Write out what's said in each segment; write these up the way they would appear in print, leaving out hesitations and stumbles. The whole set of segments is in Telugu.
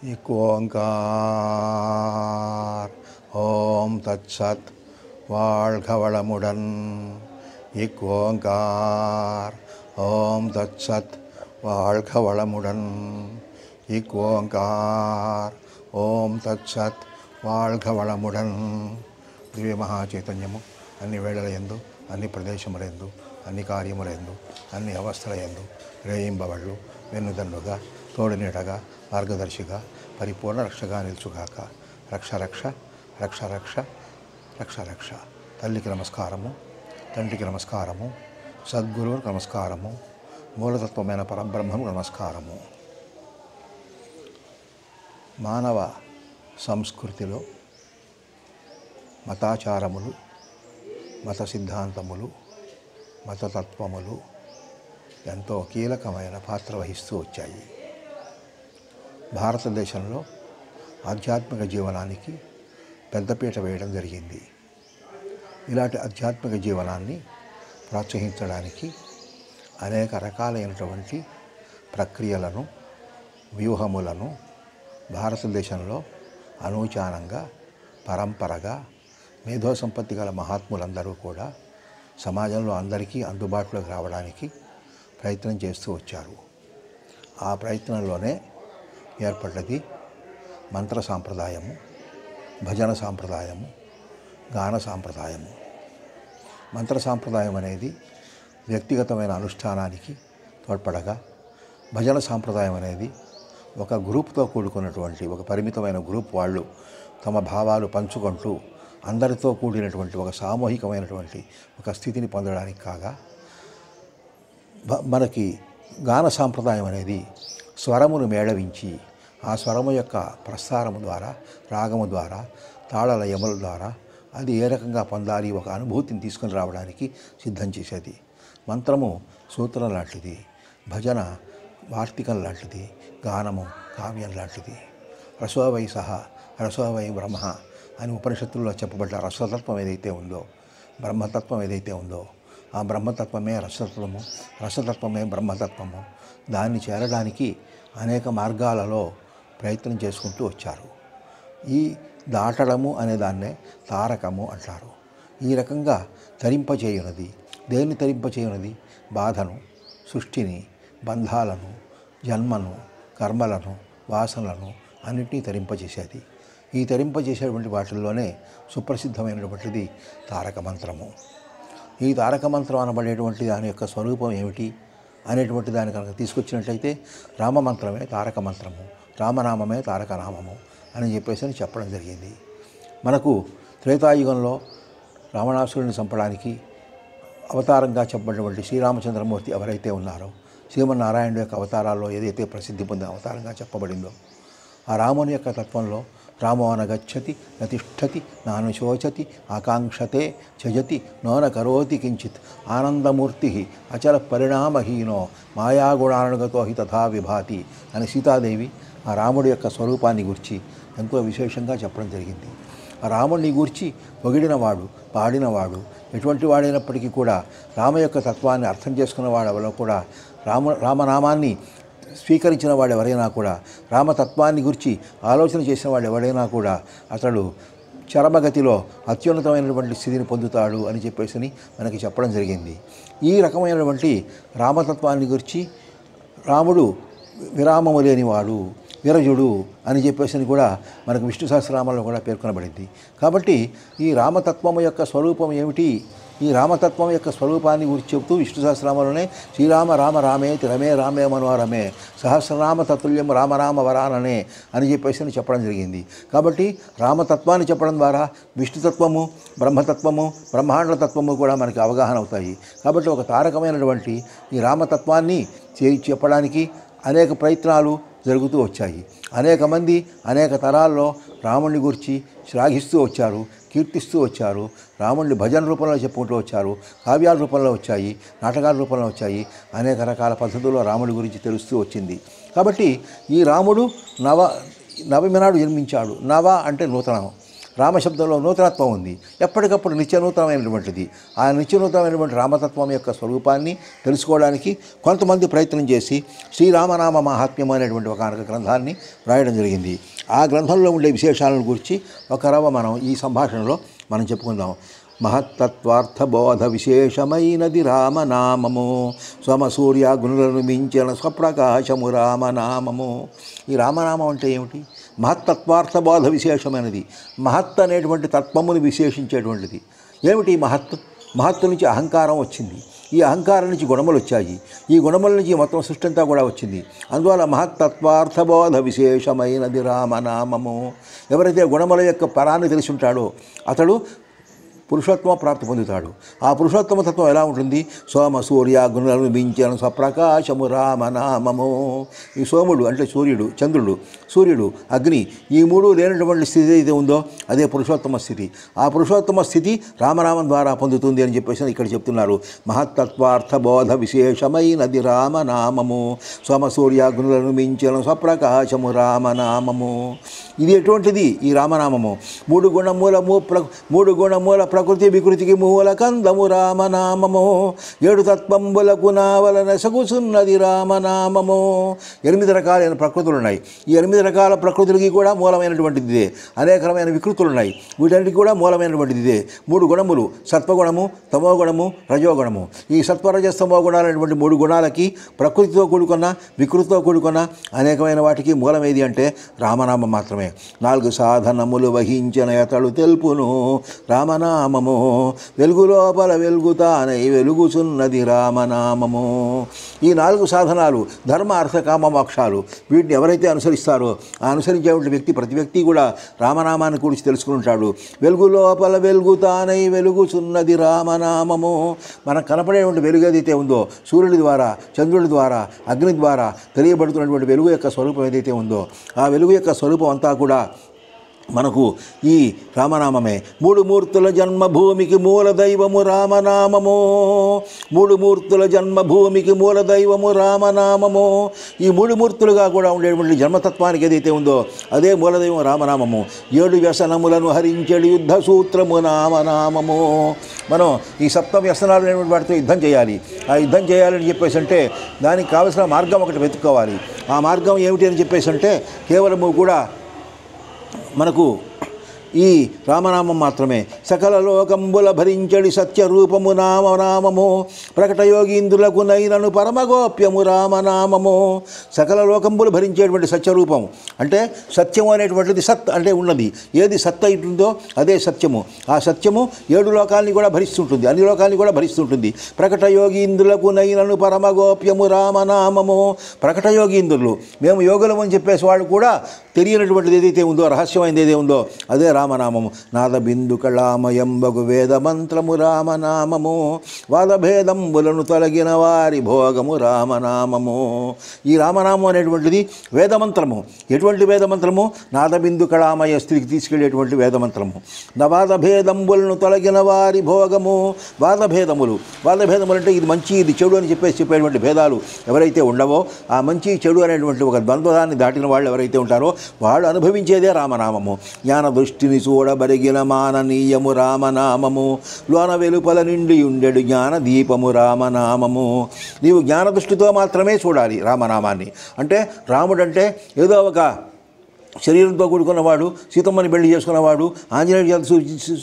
एक ओंकार ओम तत्सत् வாழ்க வளமுடன் एक ओंकार ओम तत्सत् வாழ்க வளமுடன் एक ओंकार ओम तत्सत् வாழ்க వళముడన్ దివ్య మహాచైతన్యము అన్ని వేళలయందు అన్ని ప్రదేశములందు అన్ని కార్యములందు అన్ని అవస్థలయందు రేయింబవళ్ళు వెన్నుదన్నుగా తోడునీడగా మార్గదర్శిగా పరిపూర్ణ రక్షగా నిలుచుగాక. రక్ష రక్ష రక్ష రక్ష రక్ష రక్ష. తల్లికి నమస్కారము, తండ్రికి నమస్కారము, సద్గురువుకు నమస్కారము, మూలతత్వమైన పరబ్రహ్మకు నమస్కారము. మానవ సంస్కృతిలో మతాచారములు, మత సిద్ధాంతములు, మతతత్వములు ఎంతో కీలకమైన పాత్ర వహిస్తూ వచ్చాయి. భారతదేశంలో ఆధ్యాత్మిక జీవనానికి పెద్దపీట వేయడం జరిగింది. ఇలాంటి ఆధ్యాత్మిక జీవనాన్ని ప్రోత్సహించడానికి అనేక రకాలైనటువంటి ప్రక్రియలను, వ్యూహములను భారతదేశంలో అనూచానంగా, పరంపరగా మేధో సంపత్తి గల మహాత్ములందరూ కూడా సమాజంలో అందరికీ అందుబాటులోకి రావడానికి ప్రయత్నం చేస్తూ వచ్చారు. ఆ ప్రయత్నంలోనే ఏర్పడ్డది మంత్ర సాంప్రదాయము, భజన సాంప్రదాయము, గాన సాంప్రదాయము. మంత్ర సాంప్రదాయం అనేది వ్యక్తిగతమైన అనుష్ఠానానికి తోడ్పడగా, భజన సాంప్రదాయం అనేది ఒక గ్రూప్తో కూడుకున్నటువంటి ఒక పరిమితమైన గ్రూప్ వాళ్ళు తమ భావాలు పంచుకుంటూ అందరితో కూడినటువంటి ఒక సామూహికమైనటువంటి ఒక స్థితిని పొందడానికి కాగా, మనకి గాన సాంప్రదాయం అనేది స్వరమును మేళవించి ఆ స్వరము యొక్క ప్రసారము ద్వారా, రాగము ద్వారా, తాళలయముల ద్వారా అది ఏ రకంగా పొందాలి ఒక అనుభూతిని తీసుకుని రావడానికి సిద్ధం చేసేది. మంత్రము సూత్రం లాంటిది, భజన వార్తికం లాంటిది, గానము కావ్యం లాంటిది. రసోవై సహ రసోవై బ్రహ్మ అని ఉపనిషత్తుల్లో చెప్పబడ్డ రసతత్వం ఏదైతే ఉందో, బ్రహ్మతత్వం ఏదైతే ఉందో, ఆ బ్రహ్మతత్వమే రసతత్వము, రసతత్వమే బ్రహ్మతత్వము. దాన్ని చేరడానికి అనేక మార్గాలలో ప్రయత్నం చేసుకుంటూ వచ్చారు. ఈ దాటడము అనే దాన్నే తారకము అంటారు. ఈ రకంగా తరింపచేయునది. దేన్ని తరింపచేయునది? బాధను, సృష్టిని, బంధాలను, జన్మను, కర్మలను, వాసనలను అన్నిటినీ తరింపచేసేది. ఈ తరింపచేసేటువంటి వాటిల్లోనే సుప్రసిద్ధమైనటువంటిది తారక మంత్రము. ఈ తారక మంత్రం అనబడేటువంటి దాని యొక్క స్వరూపం ఏమిటి అనేటువంటి దాన్ని కనుక తీసుకొచ్చినట్లయితే రామమంత్రమే తారక మంత్రము, రామనామమే తారక నామము అని చెప్పడం జరిగింది. మనకు త్రేతాయుగంలో రావణాసురుడిని చంపడానికి అవతారంగా చెప్పబడినటువంటి శ్రీరామచంద్రమూర్తి ఎవరైతే ఉన్నారో, శ్రీమన్నారాయణుడి యొక్క అవతారాల్లో ఏదైతే ప్రసిద్ధి పొందిన అవతారంగా చెప్పబడిందో, ఆ రాముని యొక్క తత్వంలో రామో నగచ్చతి నతిష్టతి నానుశోచతి ఆకాంక్షతే చజతి నోన కరోతి కించిత్ ఆనందమూర్తి అచల పరిణామహీనో మాయాగుణానుగతో హి తథా విభాతి అని సీతాదేవి ఆ రాముడి యొక్క స్వరూపాన్ని గురించి ఎంతో విశేషంగా చెప్పడం జరిగింది. ఆ రాముడిని గూర్చి పొగిడినవాడు, పాడినవాడు, ఎటువంటి వాడైనప్పటికీ కూడా రామ యొక్క తత్వాన్ని అర్థం చేసుకున్నవాడు ఎవరో కూడా, రామనామాన్ని స్వీకరించిన వాడు ఎవరైనా కూడా, రామతత్వాన్ని గురించి ఆలోచన చేసిన వాడు ఎవరైనా కూడా అతడు చరమగతిలో అత్యున్నతమైనటువంటి స్థితిని పొందుతాడు అని మనకి చెప్పడం జరిగింది. ఈ రకమైనటువంటి రామతత్వాన్ని గురించి రాముడు విరామము లేనివాడు, విరజుడు అని కూడా మనకు విష్ణు సహస్రనామంలో కూడా పేర్కొనబడింది. కాబట్టి ఈ రామతత్వము యొక్క స్వరూపం ఏమిటి? ఈ రామతత్వం యొక్క స్వరూపాన్ని గురించి చెబుతూ విష్ణు సహస్రనామంలోనే శ్రీరామ రామ రామేతి రమే రామే మనోరమే సహస్రనామ తతుల్యం రామరామ వరాననే అని చెప్పడం జరిగింది. కాబట్టి రామతత్వాన్ని చెప్పడం ద్వారా విష్ణుతత్వము, బ్రహ్మతత్వము, బ్రహ్మాండ తత్వము కూడా మనకి అవగాహన అవుతాయి. కాబట్టి ఒక తారకమైనటువంటి ఈ రామతత్వాన్ని చెప్పడానికి అనేక ప్రయత్నాలు జరుగుతూ వచ్చాయి. అనేక మంది అనేక తరాల్లో రాముడిని గురించి శ్లాఘిస్తూ వచ్చారు, కీర్తిస్తూ వచ్చారు. రాముడిని భజన రూపంలో చెప్పుకుంటూ వచ్చారు, కావ్యాల రూపంలో వచ్చాయి, నాటకాల రూపంలో వచ్చాయి. అనేక రకాల పద్ధతుల్లో రాముడి గురించి తెలుస్తూ వచ్చింది. కాబట్టి ఈ రాముడు నవమి నాడు జన్మించాడు. నవ అంటే నూతనం, రామశబ్దంలో నూతనత్వం ఉంది, ఎప్పటికప్పుడు నిత్యనూతనమైనటువంటిది. ఆ నిత్యనూతనమైనటువంటి రామతత్వం యొక్క స్వరూపాన్ని తెలుసుకోవడానికి కొంతమంది ప్రయత్నం చేసి శ్రీరామనామ మహాత్మ్యం అనేటువంటి ఒక గ్రంథాన్ని రాయడం జరిగింది. ఆ గ్రంథంలో ఉండే విశేషాలను గురించి ఒక రవ్వ మనం ఈ సంభాషణలో మనం చెప్పుకుందాం. మహత్తత్వార్థబోధ విశేషమైనది రామనామము, సోమసూర్య గుణులను మించిన స్వప్రకాశము రామనామము. ఈ రామనామం అంటే ఏమిటి? మహత్తత్వార్థబోధ విశేషమైనది. మహత్ అనేటువంటి తత్వమును విశేషించేటువంటిది. ఏమిటి మహత్? మహత్తు నుంచి అహంకారం వచ్చింది, ఈ అహంకారం నుంచి గుణములు వచ్చాయి, ఈ గుణముల నుంచి మొత్తం సృష్టి అంతా కూడా వచ్చింది. అందువల్ల మహత్తత్వార్థబోధ విశేషమైనది రామనామము. ఎవరైతే గుణముల యొక్క పరాన్ని తెలిసి ఉంటాడో అతడు పురుషోత్తమ ప్రాప్తి పొందుతాడు. ఆ పురుషోత్తమ తత్వం ఎలా ఉంటుంది? సోమ సూర్య గుణులను మించిన స్వప్రకాశము రామనామము. ఈ సోముడు అంటే సూర్యుడు, చంద్రుడు, సూర్యుడు, అగ్ని, ఈ మూడు లేనటువంటి స్థితి అయితే ఉందో అదే పురుషోత్తమ స్థితి. ఆ పురుషోత్తమ స్థితి రామనామం ద్వారా పొందుతుంది అని చెప్పేసి ఇక్కడ చెప్తున్నారు. మహత్తత్వార్థబోధ విశేషమైనది రామనామము, సోమ సూర్య గుణులను మించిన స్వప్రకాశము రామనామము. ఇది ఎటువంటిది? ఈ రామనామము మూడు గుణమూల ప్రకృతి వికృతికి మూల కందము రామనామము, 7 తత్వంబులకు నావలన సగుసున్నది రామనామము. 8 రకాలైన ప్రకృతులు ఉన్నాయి. ఈ 8 రకాల ప్రకృతులకి కూడా మూలమైనటువంటిది ఇదే. అనేక రకమైన వికృతులు ఉన్నాయి, వీటన్నిటికీ కూడా మూలమైనటువంటిది ఇదే. 3 గుణములు, సత్వగుణము, తమోగుణము, రజోగుణము. ఈ సత్వరజస్తమో గుణాలైనటువంటి 3 గుణాలకి ప్రకృతితో కూడుకున్న, వికృతితో కూడుకున్న అనేకమైన వాటికి మూలమేది అంటే రామనామం మాత్రమే. 4 సాధనములు వహించిన అతడు తెలుపును రామనామము, వెలుగు లోపల వెలుగుతానై వెలుగుచున్నది రామనామము. ఈ 4 సాధనాలు ధర్మ అర్థ కామ మోక్షాలు. వీటిని ఎవరైతే అనుసరిస్తారో ఆ అనుసరించేటువంటి వ్యక్తి, ప్రతి వ్యక్తి కూడా రామనామాన్ని గురించి తెలుసుకుని ఉంటాడు. వెలుగు లోపల వెలుగుతానై వెలుగుచున్నది రామనామము. మనకు కనపడేటువంటి వెలుగు ఏదైతే ఉందో, సూర్యుడి ద్వారా, చంద్రుడి ద్వారా, అగ్ని ద్వారా తెలియబడుతున్నటువంటి వెలుగు యొక్క స్వరూపం ఏదైతే ఉందో ఆ వెలుగు యొక్క స్వరూపం అంతా కూడా మనకు ఈ రామనామమే. 3 మూర్తుల జన్మభూమికి మూల దైవము రామనామము, 3 మూర్తుల జన్మభూమికి మూల దైవము రామనామము. ఈ 3 మూర్తులుగా కూడా ఉండేటువంటి జన్మతత్వానికి ఏదైతే ఉందో అదే మూలదైవం రామనామము. 7 వ్యసనములను హరించెడు యుద్ధ సూత్రము రామనామము. మనం ఈ 7 వ్యసనాలు అనేటువంటి వాటితో యుద్ధం చేయాలి. ఆ యుద్ధం చేయాలని చెప్పేసి అంటే దానికి కావలసిన మార్గం ఒకటి వెతుక్కోవాలి. ఆ మార్గం ఏమిటి అని చెప్పేసి అంటే కేవలము కూడా మనకు ఈ రామనామం మాత్రమే. సకల లోకంబుల భరించడి సత్యరూపము నామనామము, ప్రకటయోగీంద్రులకు నైనను పరమగోప్యము రామనామము. సకల లోకంబులు భరించేటువంటి సత్యరూపం అంటే సత్యము అనేటువంటిది సత్ అంటే ఉన్నది. ఏది సత్ అవుతుందో అదే సత్యము. ఆ సత్యము 7 లోకాలని కూడా భరిస్తుంటుంది, అన్ని లోకాలని కూడా భరిస్తుంటుంది. ప్రకటయోగీంద్రులకు నైనను పరమగోప్యము రామనామము. ప్రకటయోగీంద్రులు, మేము యోగులం అని చెప్పేసి వాళ్ళు కూడా తెలియనటువంటిది ఏదైతే ఉందో, రహస్యమైనది ఏదైతే ఉందో అదే రామనామము. నాదబిందు కళామయంబగు వేదమంత్రము రామనామము, వాదభేదంబులను తొలగిన వారి భోగము రామనామము. ఈ రామనామం అనేటువంటిది వేదమంత్రము. ఎటువంటి వేదమంత్రము? నాదబిందు కళామయ స్థితికి తీసుకెళ్లేటువంటి వేదమంత్రము. వాదభేదంబులను తొలగిన వారి భోగము. వాదభేదములు అంటే ఇది మంచి ఇది చెడు అని చెప్పేటువంటి భేదాలు ఎవరైతే ఉండవో, ఆ మంచి చెడు అనేటువంటి ఒక ద్వంద్వాన్ని దాటిన వాళ్ళు ఎవరైతే ఉంటారో వాళ్ళు అనుభవించేదే రామనామము. జ్ఞాన దృష్టిని చూడబరిగిన మాననీయము రామనామము, లోన వెలుపల నిండి ఉండెడు జ్ఞాన దీపము రామనామము. నీవు జ్ఞాన దృష్టితో మాత్రమే చూడాలి రామనామాన్ని. అంటే రాముడంటే ఏదో ఒక శరీరంతో కూడుకున్నవాడు, సీతమ్మని పెళ్లి చేసుకున్నవాడు, ఆంజనేయుడు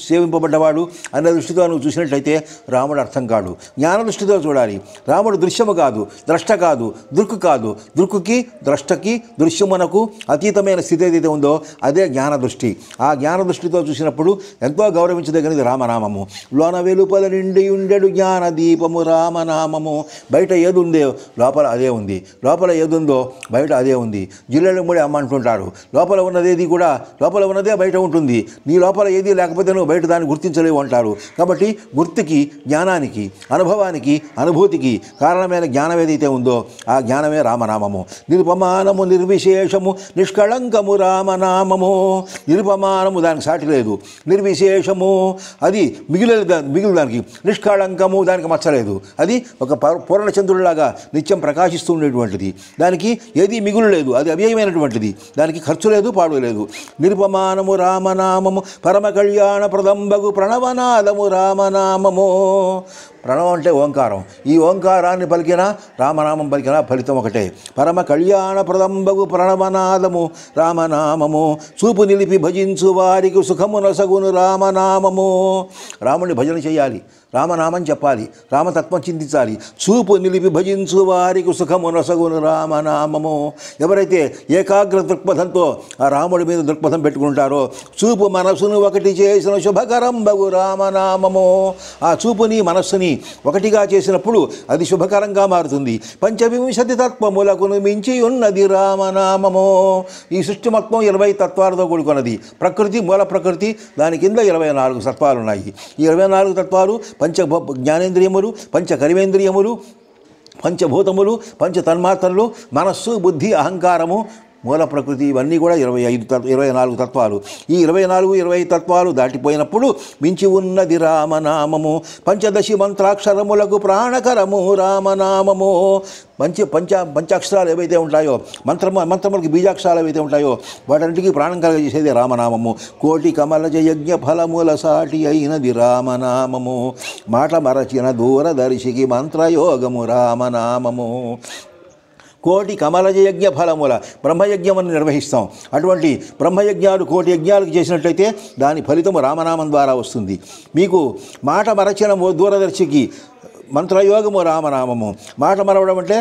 సేవింపబడ్డవాడు అనే దృష్టితో నువ్వు చూసినట్లయితే రాముడు అర్థం కాడు. జ్ఞాన దృష్టితో చూడాలి. రాముడు దృశ్యము కాదు, ద్రష్ట కాదు, దృక్కు కాదు. దృక్కుకి, ద్రష్టకి, దృశ్యమునకు అతీతమైన స్థితి ఏదైతే ఉందో అదే జ్ఞాన దృష్టి. ఆ జ్ఞాన దృష్టితో చూసినప్పుడు ఎంతో గౌరవించదగినది రామనామము. లోన వెలుపల నిండి ఉండెడు జ్ఞాన దీపము రామనామము. బయట ఏది ఉందో లోపల అదే ఉంది, లోపల ఏది ఉందో బయట అదే ఉంది. జిల్లెలు ముడి అమ్మ అంటుంటారు. లోపల ఉన్నదేది కూడా లోపల ఉన్నదే బయట ఉంటుంది. నీ లోపల ఏది లేకపోతే నువ్వు బయట దాన్ని గుర్తించలేవు అంటారు. కాబట్టి గుర్తుకి, జ్ఞానానికి, అనుభవానికి, అనుభూతికి కారణమైన జ్ఞానం ఏదైతే ఉందో ఆ జ్ఞానమే రామనామము. నిరుపమానము నిర్విశేషము నిష్కళంకము రామనామము. నిరుపమానము దానికి సాటి లేదు, నిర్విశేషము అది మిగిలిన దానికి, నిష్కళంకము దానికి మచ్చలేదు. అది ఒక పూర్ణచంద్రుడిలాగా నిత్యం ప్రకాశిస్తూ ఉండేటువంటిది. దానికి ఏది మిగులు లేదు, అది అవ్యయమైనటువంటిది. దానికి ఖర్చు లేదు పాడు లేదు. నిరుపమానము రామనామము పరమ కళ్యాణ ప్రదంబగు ప్రణవనాదము రామనామము. ప్రణవం అంటే ఓంకారం. ఈ ఓంకారాన్ని పలికినా రామనామం పలికినా ఫలితం ఒకటే. పరమ కళ్యాణ ప్రదంబగు ప్రణవనాదము రామనామము. చూపు నిలిపి భజించు వారికి సుఖము నొసగును రామనామము. రాముని భజన చేయాలి, రామనామం చెప్పాలి, రామతత్వం చింతించాలి. చూపు నిలిపి భజించు వారికి సుఖము నొసగును రామనామము. ఎవరైతే ఏకాగ్ర దృక్పథంతో ఆ రాముడి మీద దృక్పథం పెట్టుకుంటారో, చూపు మనసును ఒకటి చేసిన శుభకరం బగు రామనామము. ఆ చూపుని మనస్సుని ఒకటిగా చేసినప్పుడు అది శుభకరంగా మారుతుంది. పంచవింశతి తత్వములకును మించి ఉన్నది రామనామము. ఈ సృష్టి మొత్తం 20 తత్వాలతో కూడుకున్నది. ప్రకృతి, మూల ప్రకృతి, దాని కింద 24 తత్వాలు ఉన్నాయి. ఈ 24 తత్వాలు పంచ జ్ఞానేంద్రియములు, పంచ కర్మేంద్రియములు, పంచభూతములు, పంచ తన్మాత్రలు, మనస్సు, బుద్ధి, అహంకారము, మూల ప్రకృతి, ఇవన్నీ కూడా 24 తత్వాలు. ఈ 24 తత్వాలు దాటిపోయినప్పుడు మించి ఉన్నది రామనామము. పంచదశి మంత్రాక్షరములకు ప్రాణకరము రామనామము. పంచాక్షరాలు ఏవైతే ఉంటాయో, మంత్రములకి బీజాక్షరాలు ఏవైతే ఉంటాయో వాటన్నిటికీ ప్రాణం కలగజేసేది రామనామము. కోటి కమలజ యజ్ఞ ఫలముల సాటి అయినది రామనామము. మాట మరచిన దూరదర్శికి మంత్రయోగము రామనామము. కోటి కమలజ యజ్ఞ ఫలముల బ్రహ్మయజ్ఞమని నిర్వహిస్తాం. అటువంటి బ్రహ్మయజ్ఞాలు కోటి యజ్ఞాలకు చేసినట్లయితే దాని ఫలితము రామనామం ద్వారా వస్తుంది. మీకు మాట మరచిన దూరదర్శికి మంత్రయోగము రామనామము. మాట మరవడం అంటే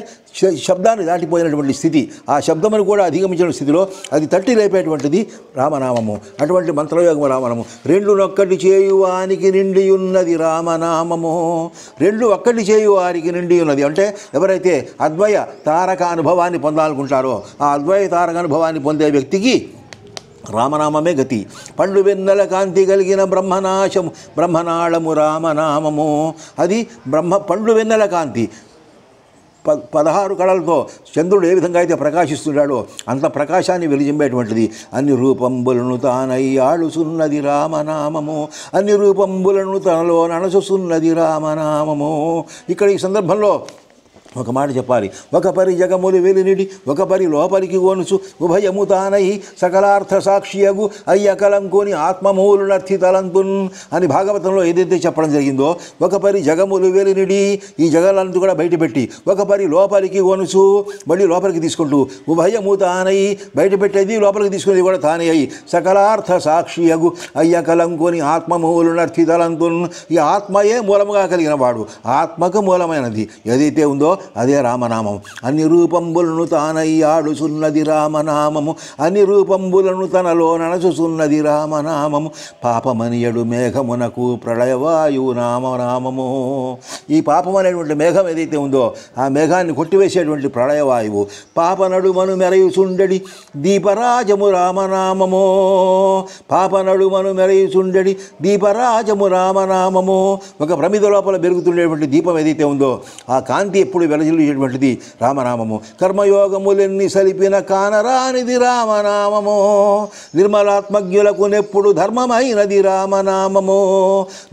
శబ్దాన్ని దాటిపోయినటువంటి స్థితి, ఆ శబ్దమును కూడా అధిగమించిన స్థితిలో అది తట్టి లేపేటువంటిది రామనామము. అటువంటి మంత్రయోగము రామనామము. రెండు ఒక్కటి చేయువానికి నిండి ఉన్నది రామనామము. రెండు ఒక్కటి చేయువారికి నిండి ఉన్నది అంటే ఎవరైతే అద్వయ తారక అనుభవాన్ని పొందాలనుకుంటారో ఆ అద్వయ తారక అనుభవాన్ని పొందే వ్యక్తికి రామనామమే గతి. పండు వెన్నెల కాంతి కలిగిన బ్రహ్మనాళము రామనామము. అది పండు వెన్నెల కాంతి 16 కళలతో చంద్రుడు ఏ విధంగా అయితే ప్రకాశిస్తున్నాడో అంత ప్రకాశాన్ని వెలిజింపేటువంటిది. అన్ని రూపంబులను తానై ఆడుచున్నది రామనామము. అన్ని రూపంబులను తనలో ననసున్నది రామనామము. ఇక్కడ ఈ సందర్భంలో ఒక మాట చెప్పాలి. ఒక పరి జగములు వెలినిడి ఒక పరి లోపలికి కొనుచు ఉభయము తానై సకలార్థ సాక్షియగు అయ్యకలంకుని ఆత్మమూలు నర్థి తలంతున్ అని భాగవతంలో ఏదైతే చెప్పడం జరిగిందో, ఒక పరి జగములు వెలినిడి ఈ జగలంతా కూడా బయటపెట్టి ఒక పరి లోపలికి కొనుచు మళ్ళీ లోపలికి తీసుకుంటూ ఉభయము తానై బయటపెట్టేది లోపలికి తీసుకునేది కూడా తానే అయి సకలార్థ సాక్షియగు అయ్యకలంకుని ఆత్మమూలు నర్థి తలంతున్. ఈ ఆత్మయే మూలముగా కలిగిన వాడు, ఆత్మకు మూలమైనది ఏదైతే ఉందో అదే రామనామం. అన్ని రూపంబులను తానై ఆడుచున్నది రామనామము. అన్ని రూపంబులను తనలో ననచుచున్నది రామనామము. పాపమనియడు మేఘమునకు ప్రళయవాయువు నామనామము. ఈ పాపం అనేటువంటి మేఘం ఏదైతే ఉందో ఆ మేఘాన్ని కొట్టివేసేటువంటి ప్రళయవాయువు. పాపనడుమను మెరయుచుండెడి దీపరాజము రామనామము. పాపనడుమను మెరయుచుండెడి దీపరాజము రామనామము. ఒక ప్రమిద లోపల పెరుగుతుండేటువంటి దీపం ఏదైతే ఉందో ఆ కాంతి ఎప్పుడు వెలజిల్లేటువంటిది రామనామము. కర్మయోగములెన్ని సలిపిన కానరానిది రామనామము. నిర్మలాత్మజ్ఞులకు నెప్పుడు ధర్మమైనది రామనామము.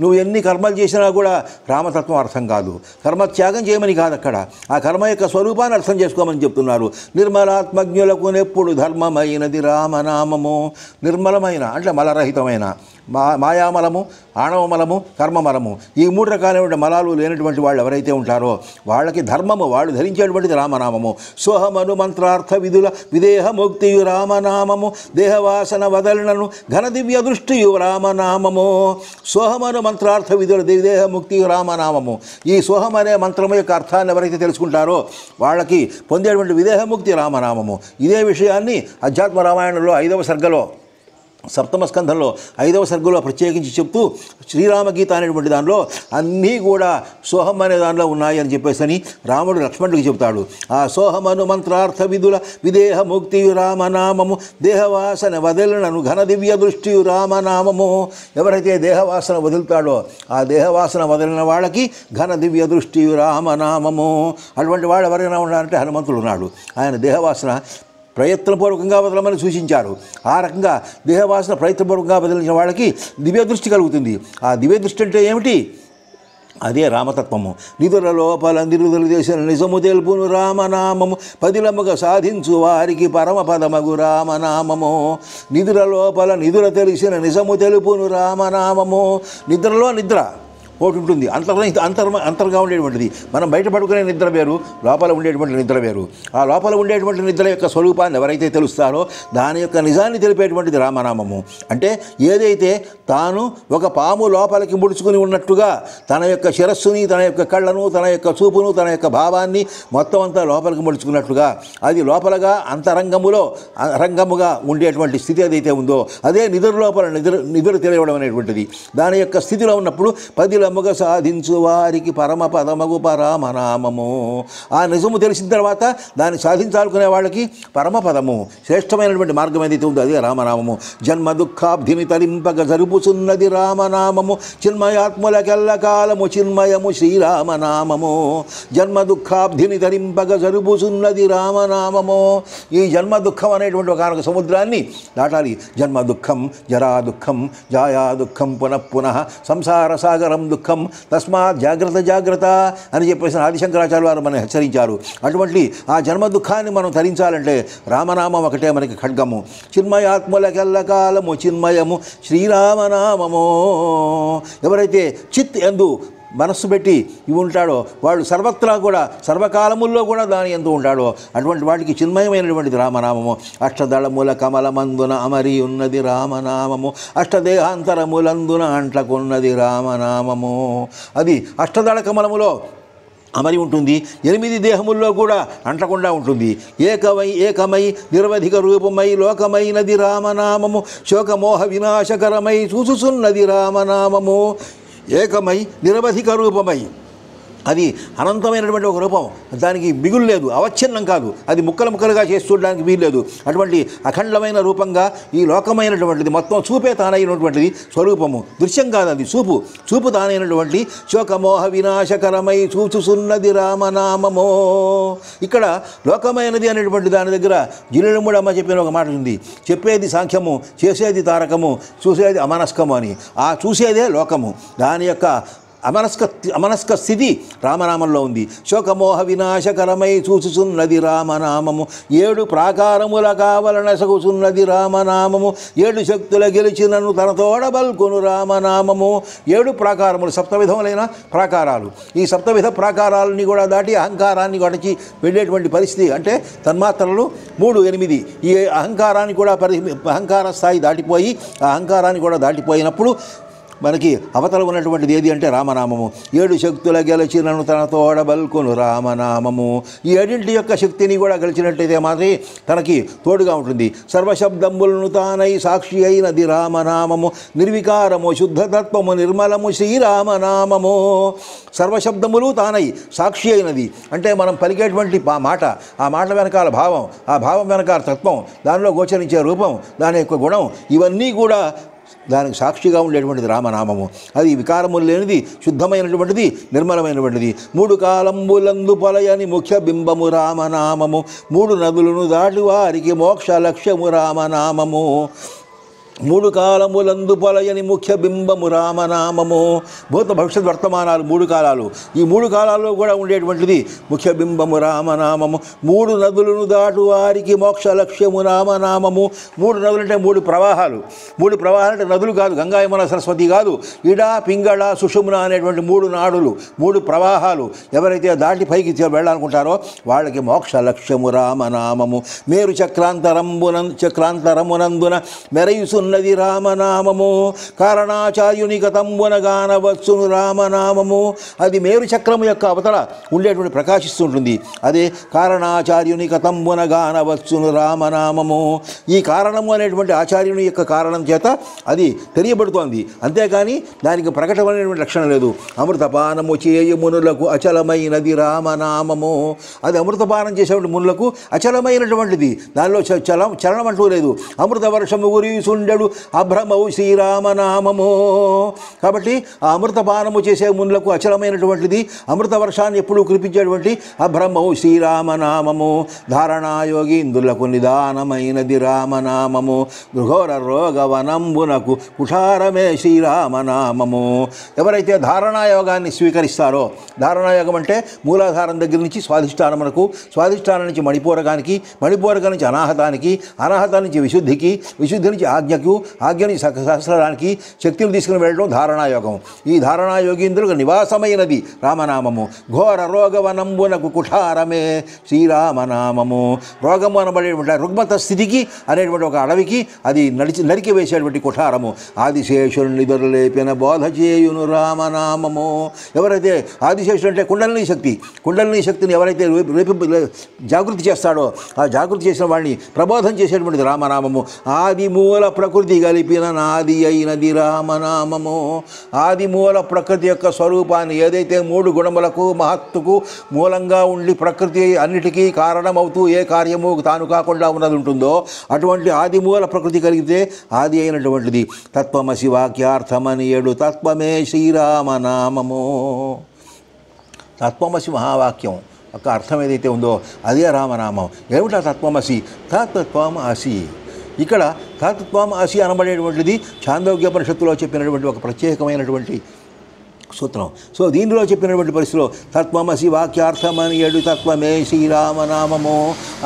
నువ్వు ఎన్ని కర్మలు చేసినా కూడా రామతత్వం అర్థం కాదు. కర్మత్యాగం చేయమని కాదు, అక్కడ ఆ కర్మ యొక్క స్వరూపాన్ని అర్థం చేసుకోమని చెప్తున్నారు. నిర్మలాత్మజ్ఞులకు నెప్పుడు ధర్మమైనది రామనామము. నిర్మలమైన అంటే మలరహితమైన మాయామలము, ఆణవమలము, కర్మమలము ఈ 3 రకాలైన మలాలు లేనటువంటి వాళ్ళు ఎవరైతే ఉంటారో వాళ్ళకి ధర్మము వాళ్ళు ధరించేటువంటిది రామనామము. సోహమను మంత్రార్థ విధుల విదేహ ముక్తియు రామనామము. దేహవాసన వదలనను ఘన దివ్య దృష్టియు రామనామము. సోహమను మంత్రార్థ విధుల విదేహ ముక్తియు రామనామము. ఈ సోహం అనే మంత్రము యొక్క అర్థాన్ని ఎవరైతే తెలుసుకుంటారో వాళ్ళకి పొందేటువంటి విదేహముక్తి రామనామము. ఇదే విషయాన్ని అధ్యాత్మ రామాయణంలో 5వ సర్గలో సప్తమ స్కంధంలో 5వ సర్గలో ప్రత్యేకించి చెప్తూ శ్రీరామగీత అనేటువంటి దానిలో అన్నీ కూడా సోహం అనే దానిలో ఉన్నాయి అని చెప్పేసి రాముడు లక్ష్మణుడికి చెప్తాడు. ఆ సోహమను మంత్రార్థ విధుల విదేహ ముక్తియు రామనామము. దేహవాసన వదలనను ఘన దివ్య దృష్టియు రామనామము. ఎవరైతే దేహవాసన వదులుతాడో ఆ దేహవాసన వదిలిన వాళ్ళకి ఘన దివ్య దృష్టియు రామనామము. అటువంటి వాడు ఎవరైనా ఉన్నారంటే హనుమంతుడు ఉన్నాడు. ఆయన దేహవాసన ప్రయత్నపూర్వకంగా వదలమని సూచించారు. ఆ రకంగా దేహవాసన ప్రయత్నపూర్వకంగా వదిలించిన వాళ్ళకి దివ్య దృష్టి కలుగుతుంది. ఆ దివ్య దృష్టి అంటే ఏమిటి? అదే రామతత్వము. నిధుల లోపల నిరుదులు చేసిన నిజము తెలుపును రామనామము, పదిలముగా సాధించు వారికి పరమపదమగు రామనామము. నిధుల లోపల నిధుల తెలిసిన నిజము తెలుపును రామనామము. నిద్రలో నిద్ర ఒకటి ఉంటుంది, అంతర్గా ఉండేటువంటిది. మనం బయట పడుకునే నిద్ర వేరు, లోపల ఉండేటువంటి నిద్ర వేరు. ఆ లోపల ఉండేటువంటి నిద్ర యొక్క స్వరూపాన్ని ఎవరైతే తెలుస్తారో దాని యొక్క నిజాన్ని తెలిపేటువంటిది రామనామము. అంటే ఏదైతే తాను ఒక పాము లోపలికి ముడుచుకుని ఉన్నట్టుగా తన యొక్క శిరస్సుని, తన యొక్క కళ్ళను, తన యొక్క చూపును, తన యొక్క భావాన్ని మొత్తం అంతా లోపలికి ముడుచుకున్నట్టుగా అది లోపలగా రంగముగా ఉండేటువంటి స్థితి ఏదైతే ఉందో అదే నిద్ర లోపల నిద్ర తెలియడం అనేటువంటిది. దాని యొక్క స్థితిలో ఉన్నప్పుడు పదిలముగా సాధించు వారికి పరమపదమగు పరమనామము. ఆ నిజము తెలిసిన తర్వాత దాన్ని సాధించాలనుకునే వాళ్ళకి పరమపదము, శ్రేష్టమైనటువంటి మార్గం ఏదైతే ఉందో అదే రామనామము. జన్మ దుఃఖాబ్ధిని తరింపగ జరుపుచున్నది రామనామము, చిన్మయాత్ములకెల్ల కాలము చిన్మయము శ్రీరామనామము. జన్మ దుఃఖాబ్ధిని తరింపగ జరుపుచున్నది రామనామము. ఈ జన్మ దుఃఖం అనేటువంటి ఒక సముద్రాన్ని దాటాలి. జన్మ దుఃఖం, జరా దుఃఖం, జాయా దుఃఖం, పునః సంసార సాగరం దుఃఖం, తస్మాత్ జాగ్రత్త జాగ్రత్త అని చెప్పేసి ఆదిశంకరాచార్య వారు మనం హెచ్చరించారు. అటువంటి ఆ జన్మ దుఃఖాన్ని మనం తరించాలంటే రామనామం ఒకటే మనకి ఖడ్గము. చిన్మయాత్ములకెల్లకాలము చిన్మయము శ్రీరామనామము. ఎవరైతే చిత్ యందు మనస్సు పెట్టి ఇవి ఉంటాడో వాడు సర్వత్రా కూడా సర్వకాలముల్లో కూడా దాని ఎందు ఉంటాడో అటువంటి వాటికి చిన్మయమైనటువంటిది రామనామము. అష్టదళముల కమలమందున అమరి ఉన్నది రామనామము, అష్టదేహాంతరములందున అంట్లకున్నది రామనామము. అది అష్టదళ కమలములో అమరి ఉంటుంది, 8 దేహముల్లో కూడా అంటకుండా ఉంటుంది. ఏకమై నిరవధిక రూపమై లోకమైనది రామనామము, శోకమోహ వినాశకరమై చూచుచున్నది రామనామము. ఏకమై నిరవధిక రూపమై, అది అనంతమైనటువంటి ఒక రూపం, దానికి మిగులు లేదు, అవచ్ఛిన్నం కాదు, అది ముక్కలుగా చేసి చూడడానికి వీల్లేదు. అటువంటి అఖండమైన రూపంగా ఈ లోకమైనటువంటిది మొత్తం చూపే తానైనటువంటిది స్వరూపము, దృశ్యం కాదు, అది చూపు తానైనటువంటి శోకమోహ వినాశకరమై చూచుచున్నది రామనామము. ఇక్కడ లోకమైనది అనేటువంటి దాని దగ్గర జిల్లుముడమ్మ చెప్పిన ఒక మాట ఉంది. చెప్పేది సాంఖ్యము, చేసేది తారకము, చూసేది అమనస్కము అని. ఆ చూసేదే లోకము, దాని యొక్క అమనస్క స్థితి రామనామంలో ఉంది. శోకమోహ వినాశకరమై చూచుచున్నది రామనామము, 7 ప్రాకారముల కావలన సగుచున్నది రామనామము, 7 శక్తుల గెలిచినను తన తోడబల్కొను రామనామము. 7 ప్రాకారములు, సప్తవిధములైన ప్రాకారాలు. ఈ సప్తవిధ ప్రాకారాలని కూడా దాటి అహంకారాన్ని గడిచి వెళ్ళేటువంటి పరిస్థితి. అంటే తన్మాత్రలు 3, 8. ఈ అహంకారాన్ని కూడా అహంకార స్థాయి దాటిపోయి ఆ అహంకారాన్ని కూడా దాటిపోయినప్పుడు మనకి అవతల ఉన్నటువంటిది ఏది అంటే రామనామము. 7 శక్తుల గెలిచినను తన తోడబల్కొను రామనామము. ఈ 7 యొక్క శక్తిని కూడా గెలిచినట్టయితే మాత్రమే తనకి తోడుగా ఉంటుంది. సర్వశబ్దములను తానై సాక్షి అయినది రామనామము, నిర్వికారము శుద్ధతత్వము నిర్మలము శ్రీరామనామము. సర్వశబ్దములు తానై సాక్షి అయినది అంటే మనం పలికేటువంటి మాట, ఆ మాట వెనకాల భావం, ఆ భావం వెనకాల తత్వం, దానిలో గోచరించే రూపం, దాని యొక్క గుణం, ఇవన్నీ కూడా దానికి సాక్షిగా ఉండేటువంటిది రామనామము. అది వికారములు లేనిది, శుద్ధమైనటువంటిది, నిర్మలమైనటువంటిది. 3 కాలంబులందు పొలయని ముఖ్య బింబము రామనామము, 3 నదులను దాటి వారికి మోక్ష లక్ష్యము రామనామము. 3 కాలములందు పొలయని ముఖ్య బింబము రామనామము. భూత భవిష్యత్ వర్తమానాలు 3 కాలాలు. ఈ 3 కాలాల్లో కూడా ఉండేటువంటిది ముఖ్య బింబము రామనామము. 3 నదులను దాటు వారికి మోక్ష లక్ష్యము రామనామము. 3 నదులు అంటే 3 ప్రవాహాలు. 3 ప్రవాహాలు అంటే నదులు కాదు, గంగా యమున సరస్వతి కాదు, ఇడా పింగళ సుషుమ్న అనేటువంటి 3 నాడులు, 3 ప్రవాహాలు. ఎవరైతే దాటి పైకి వెళ్ళాలనుకుంటారో వాళ్ళకి మోక్ష లక్ష్యము రామనామము. మేరు చక్రాంతరమునందున మెరయుసు ఉన్నది రామనామము, కారణాచార్యుని గతంబున గానవచ్చును రామనామము. అది మేరు చక్రము యొక్క అవతల ఉండేటువంటి ప్రకాశిస్తుంటుంది. అదే కారణాచార్యుని గతంబున గానవచ్చును రామనామము. ఈ కారణము అనేటువంటి ఆచార్యుని యొక్క కారణం చేత అది తెలియబడుతోంది, అంతేకాని దానికి ప్రకటమైనటువంటి లక్షణం లేదు. అమృతపానము చేయు మునులకు అచలమైనది రామనామము. అది అమృతపానం చేసేటువంటి మునులకు అచలమైనటువంటిది, దానిలో చలనం అంటూ లేదు. అమృత వర్షము గురిసుండెడు నేడు అభ్రమౌ శ్రీరామనామము. కాబట్టి ఆ అమృతపానము చేసే మునులకు అచలమైనటువంటిది అమృత వర్షాన్ని ఎప్పుడూ కురిపించేటువంటి అభ్రమౌ శ్రీరామనామము. ధారణాయోగీంద్రులకు నిదానమైనది రామనామము. గృహోర రోగవనంబునకు కుఠారమే శ్రీరామనామము. ఎవరైతే ధారణాయోగాన్ని స్వీకరిస్తారో, ధారణాయోగం అంటే మూలాధారం దగ్గర నుంచి స్వాధిష్టానమునకు, స్వాధిష్టానం నుంచి మణిపూరకానికి, మణిపూరకం నుంచి అనాహతానికి, అనాహతం నుంచి విశుద్ధికి, విశుద్ధి నుంచి ఆజ్ఞకు, ఆజ్ఞ నుంచి సహస్రానికి శక్తిని తీసుకుని వెళ్ళడం ధారణాయోగం. ఈ ధారణాయోగీంద్రులకు నివాసమైనది రామనామము. ఘోర రోగవనంబునకు కుఠారమే శ్రీరామనామము. రోగము అనబడేటువంటి రుగ్మత స్థితికి అనేటువంటి ఒక అడవికి అది నరికి వేసేటువంటి కుఠారము. ఆదిశేషుని నిదురలేపిన బోధ చేయును రామనామము. ఎవరైతే ఆదిశేషుడు అంటే కుండలిని శక్తి, కుండలిని శక్తిని ఎవరైతే జాగృతి చేస్తాడో ఆ జాగృతి చేసిన వాడిని ప్రబోధం చేసేటువంటిది రామనామము. ఆది మూల ప్రకృతి కలిపిన నాది అయినది రామనామము. ఆది మూల ప్రకృతి యొక్క స్వరూపాన్ని ఏదైతే మూడు గుణములకు మహత్తుకు మూలంగా ఉండి ప్రకృతి అన్నిటికీ కారణమవుతూ ఏ కార్యము తాను కాకుండా ఉన్నది ఉంటుందో అటువంటి ఆది మూల ప్రకృతి కలిగితే ఆది అయినటువంటిది తత్వమసి వాక్యార్థమని ఏడు తత్వమే శ్రీరామనామము. తత్వమసి మహావాక్యం ఒక అర్థం ఏదైతే ఉందో అదే రామనామం. ఏమిటా తత్వమసి? తత్వం అసి. ఇక్కడ తత్వం అసి అనబడేటువంటిది ఛాందోగ్యోపనిషత్తులో చెప్పినటువంటి ఒక ప్రత్యేకమైనటువంటి సూత్రం. సో దీనిలో చెప్పినటువంటి పరిస్థితిలో తత్వమసి వాక్యార్థమని ఏడు తత్వమే శ్రీరామనామము.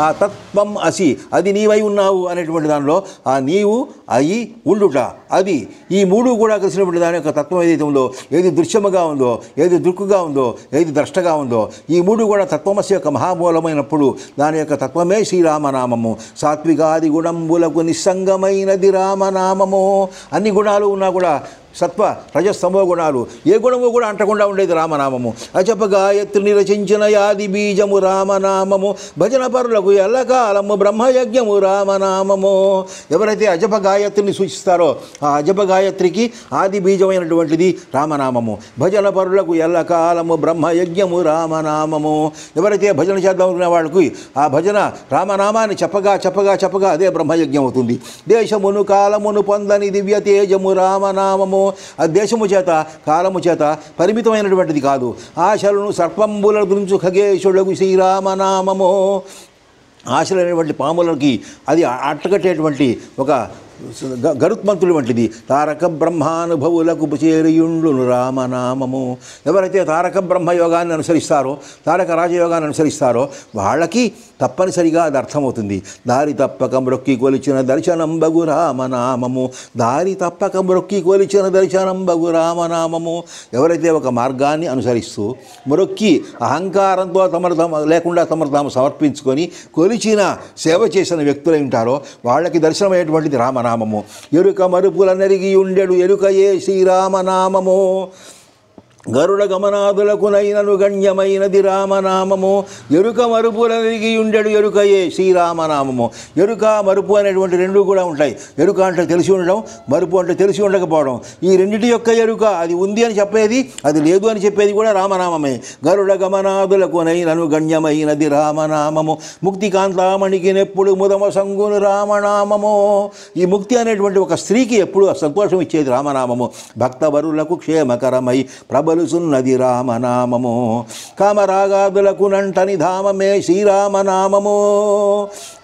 ఆ తత్వం అసి అది నీవై ఉన్నావు అనేటువంటి దానిలో ఆ నీవు అయి ఉండుట అది ఈ మూడు కూడా కలిసినటువంటి దాని యొక్క తత్వం ఏదైతే ఉందో, ఏది దృశ్యముగా ఉందో, ఏది దృక్కుగా ఉందో, ఏది ద్రష్టగా ఉందో, ఈ మూడు కూడా తత్వమసి యొక్క మహామూలమైనప్పుడు దాని యొక్క తత్వమే శ్రీరామనామము. సాత్వికాది గుణంబులకు నిస్సంగమైనది రామనామము. అన్ని గుణాలు ఉన్నా కూడా సత్వ రజస్తమో గుణాలు ఏ గుణము కూడా అంటకుండా ఉండేది రామనామము. అజప గాయత్రిని రచించిన యాది బీజము రామనామము. భజన పరులకు ఎల్లకాలము బ్రహ్మయజ్ఞము రామనామము. ఎవరైతే అజప గాయత్రిని సూచిస్తారో ఆ అజప గాయత్రికి ఆది బీజమైనటువంటిది రామనామము. భజన పరులకు ఎల్లకాలము బ్రహ్మయజ్ఞము రామనామము. ఎవరైతే భజన చేద్దామనుకునే వాళ్ళకి ఆ భజన రామనామాన్ని చెప్పగా చెప్పగా చెప్పగా అదే బ్రహ్మయజ్ఞం అవుతుంది. దేశమును కాలమును పొందని దివ్య తేజము రామనామము. ఆ దేశము చేత కాలము చేత పరిమితమైనటువంటిది కాదు. ఆశలను సర్పంబుల గురించి ఖగేశుడగు శ్రీరామనామము. ఆశలైనటువంటి పాములకి అది అట్టగట్టేటువంటి ఒక గరుత్మంతులు వంటిది. తారక బ్రహ్మానుభవులకు చేరియుండును రామనామము. ఎవరైతే తారక బ్రహ్మయోగాన్ని అనుసరిస్తారో, తారక రాజయోగాన్ని అనుసరిస్తారో వాళ్ళకి తప్పనిసరిగా అది అర్థమవుతుంది. దారి తప్పక మ్రొక్కి కొలిచిన దర్శనంబగు రామనామము. దారి తప్పక మ్రొక్కి కొలిచిన దర్శనంబగు రామనామము. ఎవరైతే ఒక మార్గాన్ని అనుసరిస్తూ మ్రొక్కి అహంకారంతో లేకుండా తమను తాము సమర్పించుకొని కొలిచిన సేవ చేసిన వ్యక్తులై ఉంటారో వాళ్ళకి దర్శనమైనటువంటిది రామనామము. ఎరుక మరుపుల నెరిగి ఉండెడు ఎరుకయే శ్రీరామనామము. గరుడ గమనాదులకు నైనను గణ్యమైనది రామనామము. ఎరుక మరుపుల నెరిగి ఉండెడు ఎరుకయే శ్రీరామనామము. ఎరుక మరుపు అనేటువంటి రెండు కూడా ఉంటాయి. ఎరుక అంటే తెలిసి ఉండడం, మరుపు అంటే తెలిసి ఉండకపోవడం. ఈ రెండింటి యొక్క ఎరుక అది ఉంది అని చెప్పేది, అది లేదు అని చెప్పేది కూడా రామనామమే. గరుడ గమనాదులకు నైనను గణ్యమైనది రామనామము. ముక్తి కాంతామణికి నెప్పుడు ముదమ సంగును రామనామము. ఈ ముక్తి అనేటువంటి ఒక స్త్రీకి ఎప్పుడు సంతోషం ఇచ్చేది రామనామము. భక్తవరులకు క్షేమకరమై ప్రబలుసున్నది రామనామము. కామరాగాదులకు నంటని ధామమే శ్రీరామనామము.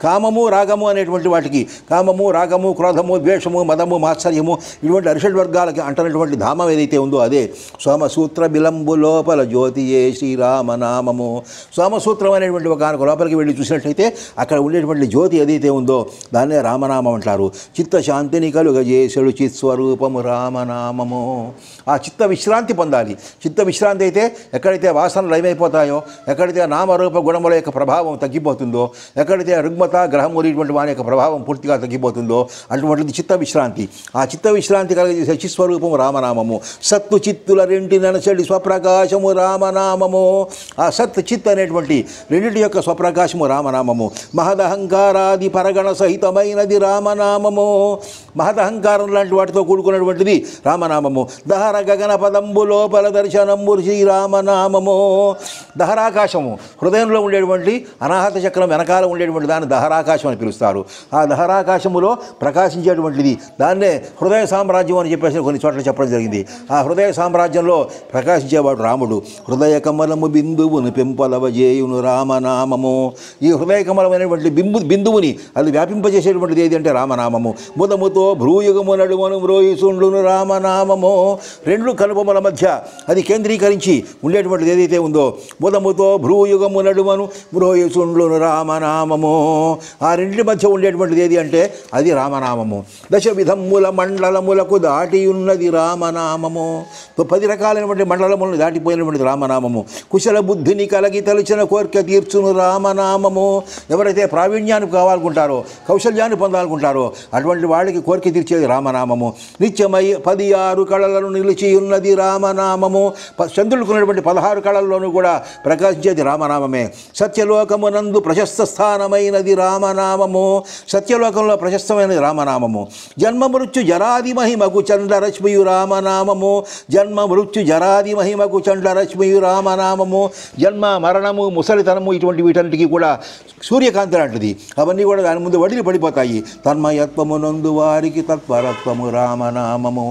కామము రాగము అనేటువంటి వాటికి, కామము రాగము క్రోధము ద్వేషము మదము మాత్సర్యము ఇటువంటి అరిషడ్ వర్గాలకి అంటనటువంటి ధామం ఏదైతే ఉందో అదే సోమసూత్ర బిలంబు లోపల జ్యోతియే శ్రీరామనామము. సోమసూత్రం అనేటువంటి ఒక లోపలికి వెళ్ళి చూసినట్లయితే అక్కడ ఉండేటువంటి జ్యోతి ఏదైతే ఉందో దాన్నే రామనామం అంటారు. చిత్తశాంతిని కలుగజేసెడు చిత్స్వరూపము రామనామము. ఆ చిత్త విశ్రాంతి పొందాలి. చిత్త విశ్రాంతి అయితే ఎక్కడైతే వాసనలు లయమైపోతాయో, ఎక్కడైతే నామరూప గుణముల యొక్క ప్రభావం తగ్గిపోతుందో, ఎక్కడైతే రుగ్మత గ్రహము ఇటువంటి వాని యొక్క ప్రభావం పూర్తిగా తగ్గిపోతుందో అటువంటిది చిత్త విశ్రాంతి. ఆ చిత్త విశ్రాంతి కలిగజేసే చిస్వరూపము రామనామము. సత్తు చిత్తుల రెంటి ననసడి స్వప్రకాశము రామనామము. ఆ సత్ చిత్ అనేటువంటి రెండింటి యొక్క స్వప్రకాశము రామనామము. మహదహంకారాది పరగణ సహితమైనది రామనామము. మహదహంకారం లాంటి వాటితో కూడుకున్నటువంటిది రామనామము. దహర గగన పదంబు లోపల దర్శనంబు శ్రీరామనామము. దహరాకాశము హృదయంలో ఉండేటువంటి అనాహత చక్రం వెనకాల ఉండేటువంటి దాన్ని దహరాకాశం అని పిలుస్తారు. ఆ దహరాకాశములో ప్రకాశించేటువంటిది దాన్నే హృదయ సామ్రాజ్యం అని చెప్పేసి కొన్ని చోట్ల చెప్పడం జరిగింది. ఆ హృదయ సామ్రాజ్యంలో ప్రకాశించేవాడు రాముడు. హృదయ కమలము బిందువును పెంపలవజేయును రామనామము. ఈ హృదయ కమలమైనటువంటి బిందువుని అది వ్యాపింపజేసేటువంటిది ఏది అంటే రామనామము. ముదముతో భ్రూయుగము నడుమను మ్రోయిసుండును రామనామము. రెండు కనుబొమ్మల మధ్య అది కేంద్రీకరించి ఉండేటువంటిది ఏదైతే ఉందో ముదముతో భ్రూయుగము నడుమను మ్రోయిసుండును రామనామము. ఆ రెండింటి మధ్య ఉండేటువంటిది ఏది అంటే అది రామనామము. దశ విధముల మండలములకు దాటి ఉన్నది రామనామము. 10 రకాలైనటువంటి మండలములను దాటిపోయినటువంటి రామనామము. కుశల బుద్ధిని కలిగి తలచిన కోరిక తీర్చును రామనామము. ఎవరైతే ప్రావీణ్యాన్ని కావాలనుకుంటారో కౌశల్యాన్ని పొందాలనుకుంటారో అటువంటి వాళ్ళకి కోరిక తీర్చేది రామనామము. నిత్యమై 16 కళలను నిలిచి ఉన్నది రామనామము. చంద్రుడుకున్నటువంటి 16 కళల్లోనూ కూడా ప్రకాశించేది రామనామమే. సత్యలోకమునందు ప్రశస్త స్థానమైనది రామనామము. సత్యలోకంలో ప్రశస్తమైనది రామనామము. జన్మ మృత్యు జరాది మహిమకు చండరశ్మియు రామనామము. జన్మ మృత్యు జరాది మహిమకు చండరశ్మియు రామనామము. జన్మ మరణము ముసలితనము ఇటువంటి వీటన్నిటికీ కూడా సూర్యకాంతి లాంటిది. అవన్నీ కూడా దాని ముందు వడిలి పడిపోతాయి. తన్మయత్వమునందు వారికి తత్పరత్వము రామనామము.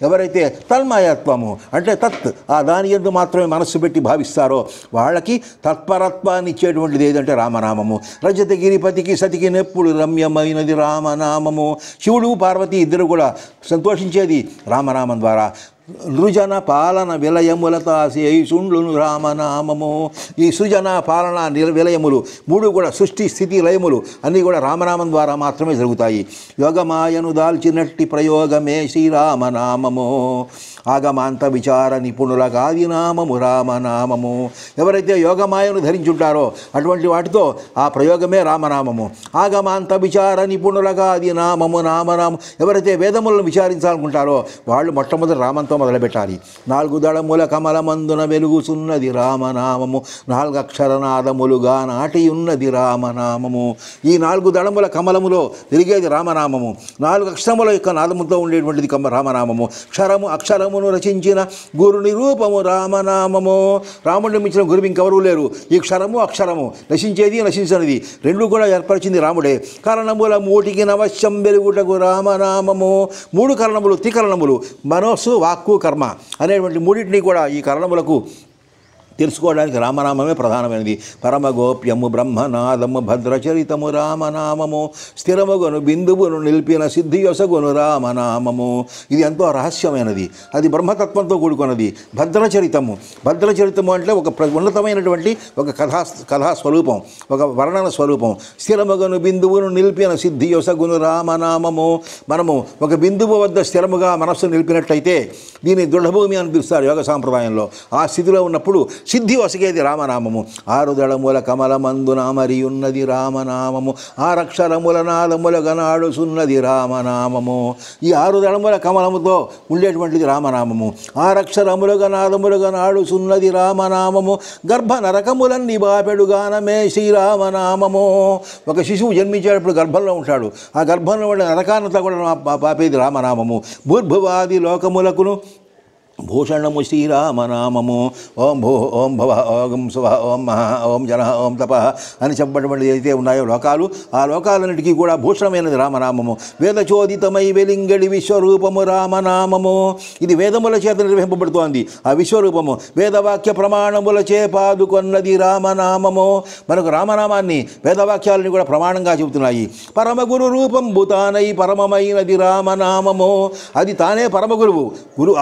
ఎవరైతే తన్మయత్వము అంటే తత్ ఆ దాని యందు మాత్రమే మనస్సు పెట్టి భావిస్తారో వాళ్ళకి తత్పరత్వాన్ని ఇచ్చేటువంటిది ఏదంటే రామనామము. రజతగిరిపతికి సతికి నెప్పుడు రమ్యమైనది రామనామము. శివుడు పార్వతి ఇద్దరు కూడా సంతోషించేది రామనామం ద్వారా. సృజన పాలన విలయములతాశేషుండును రామనామము. ఈ సృజన పాలన విలయములు మూడు కూడా సృష్టి స్థితి లయములు అన్నీ కూడా రామనామం ద్వారా మాత్రమే జరుగుతాయి. యోగమాయను దాల్చినట్టి ప్రయోగమే శ్రీరామనామము. ఆగమాంత విచార నిపుణులగాది నామము రామనామము. ఎవరైతే యోగమాయను ధరించుంటారో అటువంటి వాటితో ఆ ప్రయోగమే రామనామము. ఆగమాంత విచార నిపుణులగాది నామము నామనామం. ఎవరైతే వేదములను విచారించాలనుకుంటారో వాళ్ళు మొట్టమొదటి రామంతో మొదలుపెట్టాలి. 4 దళముల కమలమందున వెలుగుచున్నది రామనామము. 4 అక్షరనాదములుగా నాటి ఉన్నది రామనామము. ఈ 4 దళముల కమలములో వెలిగేది రామనామము. 4 అక్షరముల యొక్క నాదముతో ఉండేటువంటిది రామనామము. అక్షరమును రచించిన గురు నిరూపము రామనామము. రాముడిని మించిన గురువు ఇంకెవరూ లేరు. ఈ అక్షరము నశించేది నశించినది రెండు కూడా ఏర్పరిచింది రాముడే. కరణముల మూటికి నవశ్యం వెలుగుటకు రామనామము. 3 కరణములు త్రికరణములు మనస్సు వాక్కు కర్మ అనేటువంటి మూడింటిని కూడా ఈ కరణములకు తెలుసుకోవడానికి రామనామమే ప్రధానమైనది. పరమగోప్యము బ్రహ్మనాదము భద్రచరితము రామనామము. స్థిరముగను బిందువును నిలిపిన సిద్ధియొసగును రామనామము. ఇది ఎంతో రహస్యమైనది. అది బ్రహ్మతత్వంతో కూడుకున్నది. భద్రచరితము అంటే ఒక ఉన్నతమైనటువంటి ఒక కథా స్వరూపం, ఒక వర్ణన స్వరూపం. స్థిరముగను బిందువును నిలిపిన సిద్ధియొసగును రామనామము. మనము ఒక బిందువు వద్ద స్థిరముగా మనస్సు నిలిపినట్లయితే దీన్ని దృఢభూమి అని పిలుస్తారు యోగ సాంప్రదాయంలో. ఆ స్థితిలో ఉన్నప్పుడు సిద్ధి వసగేది రామనామము. 6 దళముల కమలమందున మరియున్నది రామనామము. 6 అక్షరముల నాదములుగా నాడుచున్నది రామనామము. ఈ 6 దళముల కమలముతో ఉండేటువంటిది రామనామము. 6 అక్షరములుగా నాదములుగా నాడుచున్నది రామనామము. గర్భ నరకములన్నీ బాపెడుగానమే శ్రీరామనామము. ఒక శిశువు జన్మించేటప్పుడు గర్భంలో ఉంటాడు. ఆ గర్భంలో ఉండే నరకానంతా కూడా పాపేది రామనామము. భూర్భువాది లోకములకును భూషణము శ్రీరామనామము. ఓం భూ ఓం భవ ఓం శుభ ఓం మహా ఓం జన ఓం తప అని చెప్పబడినటువంటి ఏదైతే ఉన్నాయో లోకాలు, ఆ లోకాలన్నిటికీ కూడా భూషణమైనది రామనామము. వేదచోదితమై వెలింగడి విశ్వరూపము రామనామము. ఇది వేదముల చేత నిర్వహింపబడుతోంది. ఆ విశ్వరూపము వేదవాక్య ప్రమాణముల చే పాదుకొన్నది రామనామము. మనకు రామనామాన్ని వేదవాక్యాలని కూడా ప్రమాణంగా చెబుతున్నాయి. పరమగురు రూపం భూతానై పరమమైనది రామనామము. అది తానే పరమగురువు.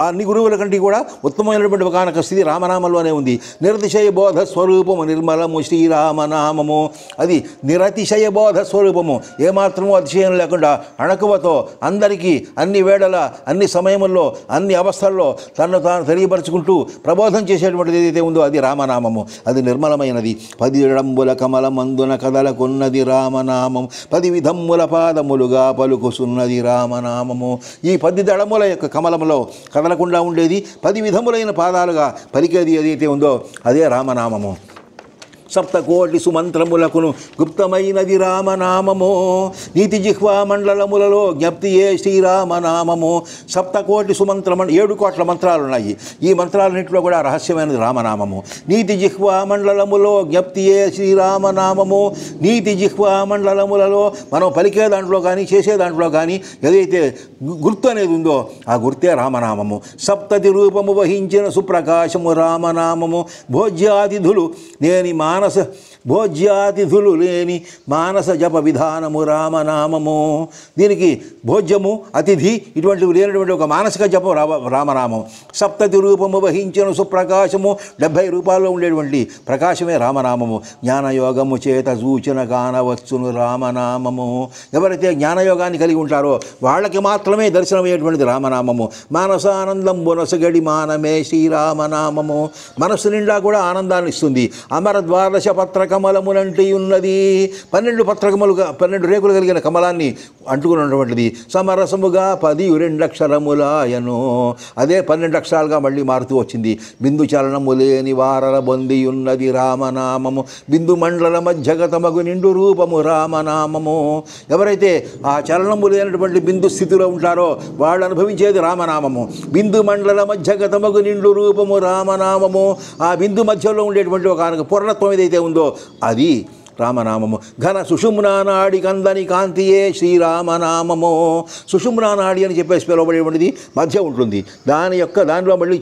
అన్ని గురువుల కంటే కూడా ఉత్తమమైనటువంటి ఒకనొక స్థితి రామనామంలోనే ఉంది. నిరతిశయ బోధ స్వరూపము నిర్మలము శ్రీరామనామము. అది నిరతిశయ బోధ స్వరూపము. ఏమాత్రమూ అతిశయం లేకుండా అణకువతో అందరికీ అన్ని వేళల అన్ని సమయముల్లో అన్ని అవస్థల్లో తనను తాను తెలియపరుచుకుంటూ ప్రబోధం చేసేటువంటిది ఏదైతే ఉందో అది రామనామము. అది నిర్మలమైనది. 10 ఇడంబుల కమలమందున కదలకున్నది రామనామము. 10 విధముల పాదములుగా పలుకుసున్నది రామనామము. ఈ 10 దళముల యొక్క కమలములో కదలకుండా ఉండేది 10 విధములైన పాదాలుగా పలికేది ఏదైతే ఉందో అదే రామనామము. సప్తకోటి సుమంత్రములకును గుప్తమైనది రామనామము. నీతి జిహ్వా మండలములలో జ్ఞప్తియే శ్రీరామనామము. సప్తకోటి సుమంత్రం 7 కోట్ల మంత్రాలు ఉన్నాయి. ఈ మంత్రాలన్నింటిలో కూడా రహస్యమైనది రామనామము. నీతి జిహ్వా మండలములో జ్ఞప్తియే శ్రీరామనామము. నీతి జిహ్వా మండలములలో మనం పలికే దాంట్లో కానీ చేసే దాంట్లో కానీ ఏదైతే గుర్తు అనేది ఉందో ఆ గుర్తే రామనామము. సప్తతి రూపము వహించిన సుప్రకాశము రామనామము. భోజ్యాతిథులు లేని మానస జప విధానము రామనామము. దీనికి భోజ్యము అతిథి ఇటువంటివి లేనటువంటి ఒక మానసిక జపం రామనామం. సప్తతి రూపము వహించిన సుప్రకాశము 70 రూపాల్లో ఉండేటువంటి ప్రకాశమే రామనామము. జ్ఞానయోగము చేత సూచన కానవచ్చును రామనామము. ఎవరైతే జ్ఞానయోగాన్ని కలిగి ఉంటారో వాళ్ళకి మాత్రమే దర్శనమయ్యేటువంటిది రామనామము. మానసానందం బునసగడి మానమే శ్రీరామనామము. మనస్సు నిండా కూడా ఆనందాన్ని ఇస్తుంది. అమర ద్వాదశ పత్ర కమలమునంటి ఉన్నది. 12 రేకులు కలిగిన కమలాన్ని అంటుకుని ఉన్నటువంటిది. సమరసముగా 12 అక్షరములాయను. అదే 12 అక్షరాలుగా మళ్ళీ మారుతూ వచ్చింది. బిందు చలనము లేని వారల బొంది ఉన్నది రామనామము. బిందు మండల మధ్యగతమగు నిండు రూపము రామనామము. ఎవరైతే ఆ చలనము లేనటువంటి బిందు స్థితిలో ఉంటారో వాళ్ళు అనుభవించేది రామనామము. బిందు మండల మధ్యగతమగు నిండు రూపము రామనామము. ఆ బిందు మధ్యలో ఉండేటువంటి ఒక పూర్ణత్వం ఏదైతే ఉందో అది రామనామము. ఘన సుషుమ్నా నాడి కందని కాంతియే శ్రీరామనామము. సుషుమ్నా నాడి అని చెప్పేసి పిలువబడేటువంటిది మధ్య ఉంటుంది. దానిలో మళ్ళీ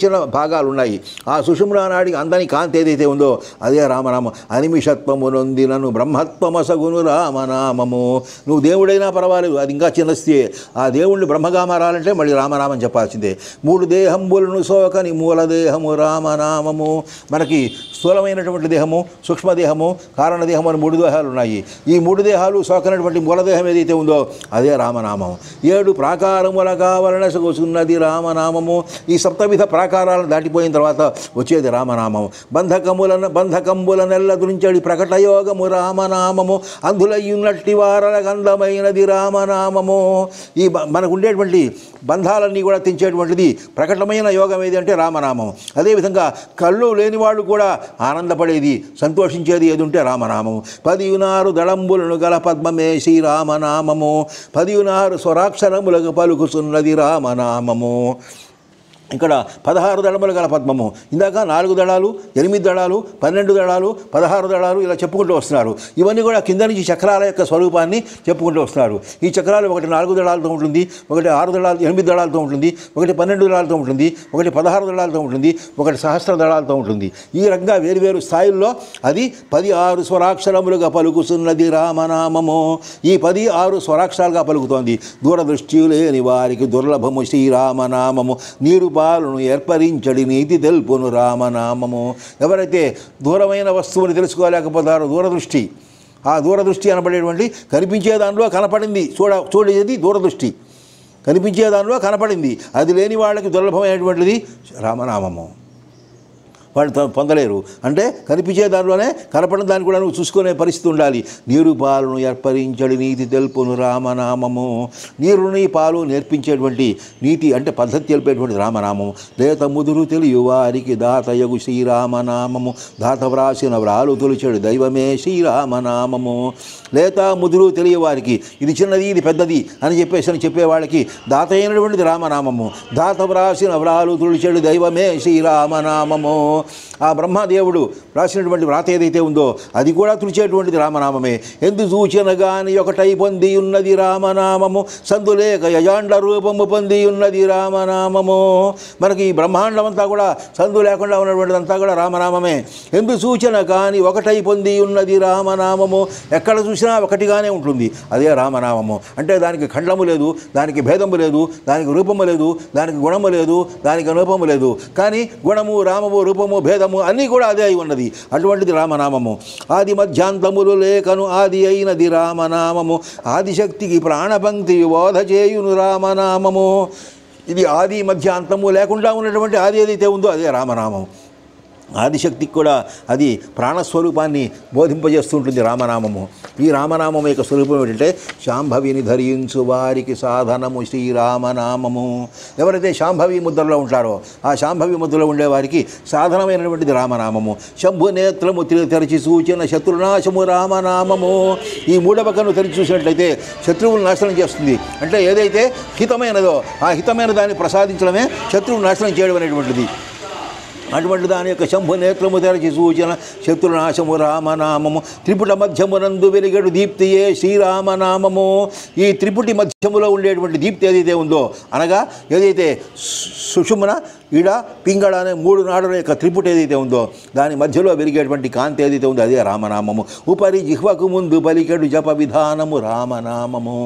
చిన్న భాగాలు ఉన్నాయి. ఆ సుషుమ్నా నాడి అందని కాంతి ఏదైతే ఉందో అదే రామనామం. అనిమిషత్వము నొందినను బ్రహ్మత్వమసగును రామనామము. నువ్వు దేవుడైనా పర్వాలేదు, అది ఇంకా చిన్నస్తే. ఆ దేవుణ్ణి బ్రహ్మగా మారాలంటే మళ్ళీ రామనామం చెప్పాల్సిందే. 3 దేహంబులను సోకని మూలదేహము రామనామము. మనకి స్థూలమైనటువంటి దేహము, సూక్ష్మదేహము, కారణదేహం అని 3 దేహాలు ఉన్నాయి. ఈ 3 దేహాలు సోకనటువంటి మూలదేహం ఏదైతే ఉందో అదే రామనామం. 7 ప్రాకారముల కావలన సొగుచున్నది రామనామము. ఈ సప్తవిధ ప్రాకారాలను దాటిపోయిన తర్వాత వచ్చేది రామనామం. బంధకంబుల నెల్ల గురించడి ప్రకటయోగము రామనామము. అందులయ్యున్నట్టి వారల గంధమైనది రామనామము. ఈ మనకు ఉండేటువంటి బంధాలన్నీ కూడా తెంచేటువంటిది ప్రకటమైన యోగం ఏది అంటే రామనామం. అదేవిధంగా కళ్ళు లేని వాళ్ళు కూడా ఆనందపడేది, సంతోషించేది ఏది ఉంటే రామనామము. 16 దళంబులను గల పద్మమే శ్రీరామనామము. 16 స్వరాక్షరములకు పలుకుతున్నది రామనామము. ఇక్కడ 16 దళములు గల పద్మము. ఇందాక 4 దళాలు, 8 దళాలు, 12 దళాలు, 16 దళాలు ఇలా చెప్పుకుంటూ వస్తున్నారు. ఇవన్నీ కూడా కింద నుంచి చక్రాల యొక్క స్వరూపాన్ని చెప్పుకుంటూ వస్తున్నారు. ఈ చక్రాలు ఒకటి 4 దళాలతో ఉంటుంది, ఒకటి 8 దళాలతో ఉంటుంది, ఒకటి 12 దళాలతో ఉంటుంది, ఒకటి 16 దళాలతో ఉంటుంది, ఒకటి సహస్ర దళాలతో ఉంటుంది. ఈ రకంగా వేరువేరు స్థాయిల్లో అది 16 స్వరాక్షరములుగా పలుకుతున్నది రామనామము. ఈ 16 స్వరాక్షరాలుగా పలుకుతోంది. దూరదృష్టి లేని వారికి దుర్లభము శ్రీరామనామము. నీరు పాలను ఏర్పరించడి నీతి తెలుపును రామనామము. ఎవరైతే దూరమైన వస్తువుని తెలుసుకోలేకపోతారో దూరదృష్టి, ఆ దూరదృష్టి అనబడేటువంటి కనిపించే దానిలో కనపడింది చూడేది దూరదృష్టి, కనిపించే దానిలో కనపడింది, అది లేని వాళ్ళకి దుర్లభమైనటువంటిది రామనామము. వాళ్ళు పొందలేరు. అంటే కనిపించే దానిలోనే కనపడిన దాన్ని కూడా నువ్వు చూసుకునే పరిస్థితి ఉండాలి. నీరు పాలను ఏర్పరించడి నీతి తెలుపును రామనామము. నీరుని పాలు నేర్పించేటువంటి నీతి అంటే పద్ధతి తెలిపేటువంటి రామనామము. లేత ముదురు తెలియ వారికి దాతయగు శ్రీరామనామము. దాత వ్రాసిన వ్రాలు తొలిచెడు దైవమే శ్రీరామనామము. లేత ముదురు తెలియవారికి ఇది చిన్నది ఇది పెద్దది అని చెప్పేవాళ్ళకి దాత అయినటువంటిది రామనామము. దాత వ్రాసిన వ్రాలు తొలిచెడు దైవమే శ్రీరామనామము. ఆ బ్రహ్మదేవుడు రాసినటువంటి వ్రాత ఏదైతే ఉందో అది కూడా తులిచేటువంటిది రామనామమే. ఎందు సూచన గాని ఒకటై పొంది ఉన్నది రామనామము. సందులేక యజాండ రూపము పొంది ఉన్నది రామనామము. మనకి ఈ బ్రహ్మాండం అంతా కూడా సందు లేకుండా ఉన్నటువంటిదంతా కూడా రామనామమే. ఎందు సూచన కానీ ఒకటై పొంది ఉన్నది రామనామము. ఎక్కడ చూసినా ఒకటిగానే ఉంటుంది, అదే రామనామము. అంటే దానికి ఖండము లేదు, దానికి భేదము లేదు, దానికి రూపము లేదు, దానికి గుణము లేదు, దానికి రూపము లేదు. కానీ గుణము, రామము, రూపము, భేదము అన్నీ కూడా అదే అయి ఉన్నది. అటువంటిది రామనామము. ఆది మధ్యాంతములు లేకను ఆది అయినది రామనామము. ఆదిశక్తికి ప్రాణపంక్తి బోధ చేయును రామనామము. ఇది ఆది మధ్య అంతము లేకుండా ఉన్నటువంటి ఆది ఏదైతే ఉందో అదే రామనామం. ఆదిశక్తికి కూడా అది ప్రాణస్వరూపాన్ని బోధింపజేస్తుంటుంది రామనామము. ఈ రామనామం యొక్క స్వరూపం ఏంటంటే శాంభవిని ధరించు వారికి సాధనము శ్రీరామనామము. ఎవరైతే శాంభవి ముద్రలో ఉంటారో ఆ శాంభవి ముద్రలో ఉండేవారికి సాధనమైనటువంటిది రామనామము. శంభు నేత్రము తెరిచి సూచన శత్రునాశము రామనామము. ఈ మూడవ కన్ను తెరిచి చూసినట్లయితే శత్రువులు నాశనం చేస్తుంది. అంటే ఏదైతే హితమైనదో ఆ హితమైన దాన్ని ప్రసాదించడమే శత్రువులు నాశనం చేయడం అనేటువంటిది. అటువంటి దాని యొక్క శంభు నేత్రము తెరచి సూచన శత్రునాశము రామనామము. త్రిపుట మధ్యమునందు వెలిగడు దీప్తియే శ్రీరామనామము. ఈ త్రిపుటి మధ్యములో ఉండేటువంటి దీప్తి ఏదైతే ఉందో, అనగా ఏదైతే సుషుమ్న ఈడ పింగళ అనే 3 నాడుల యొక్క త్రిపుటి ఏదైతే ఉందో దాని మధ్యలో వెలిగేటువంటి కాంతి ఏదైతే ఉందో అదే రామనామము. ఉపరి జిహ్వకు ముందు పలికెడు జప విధానము రామనామము.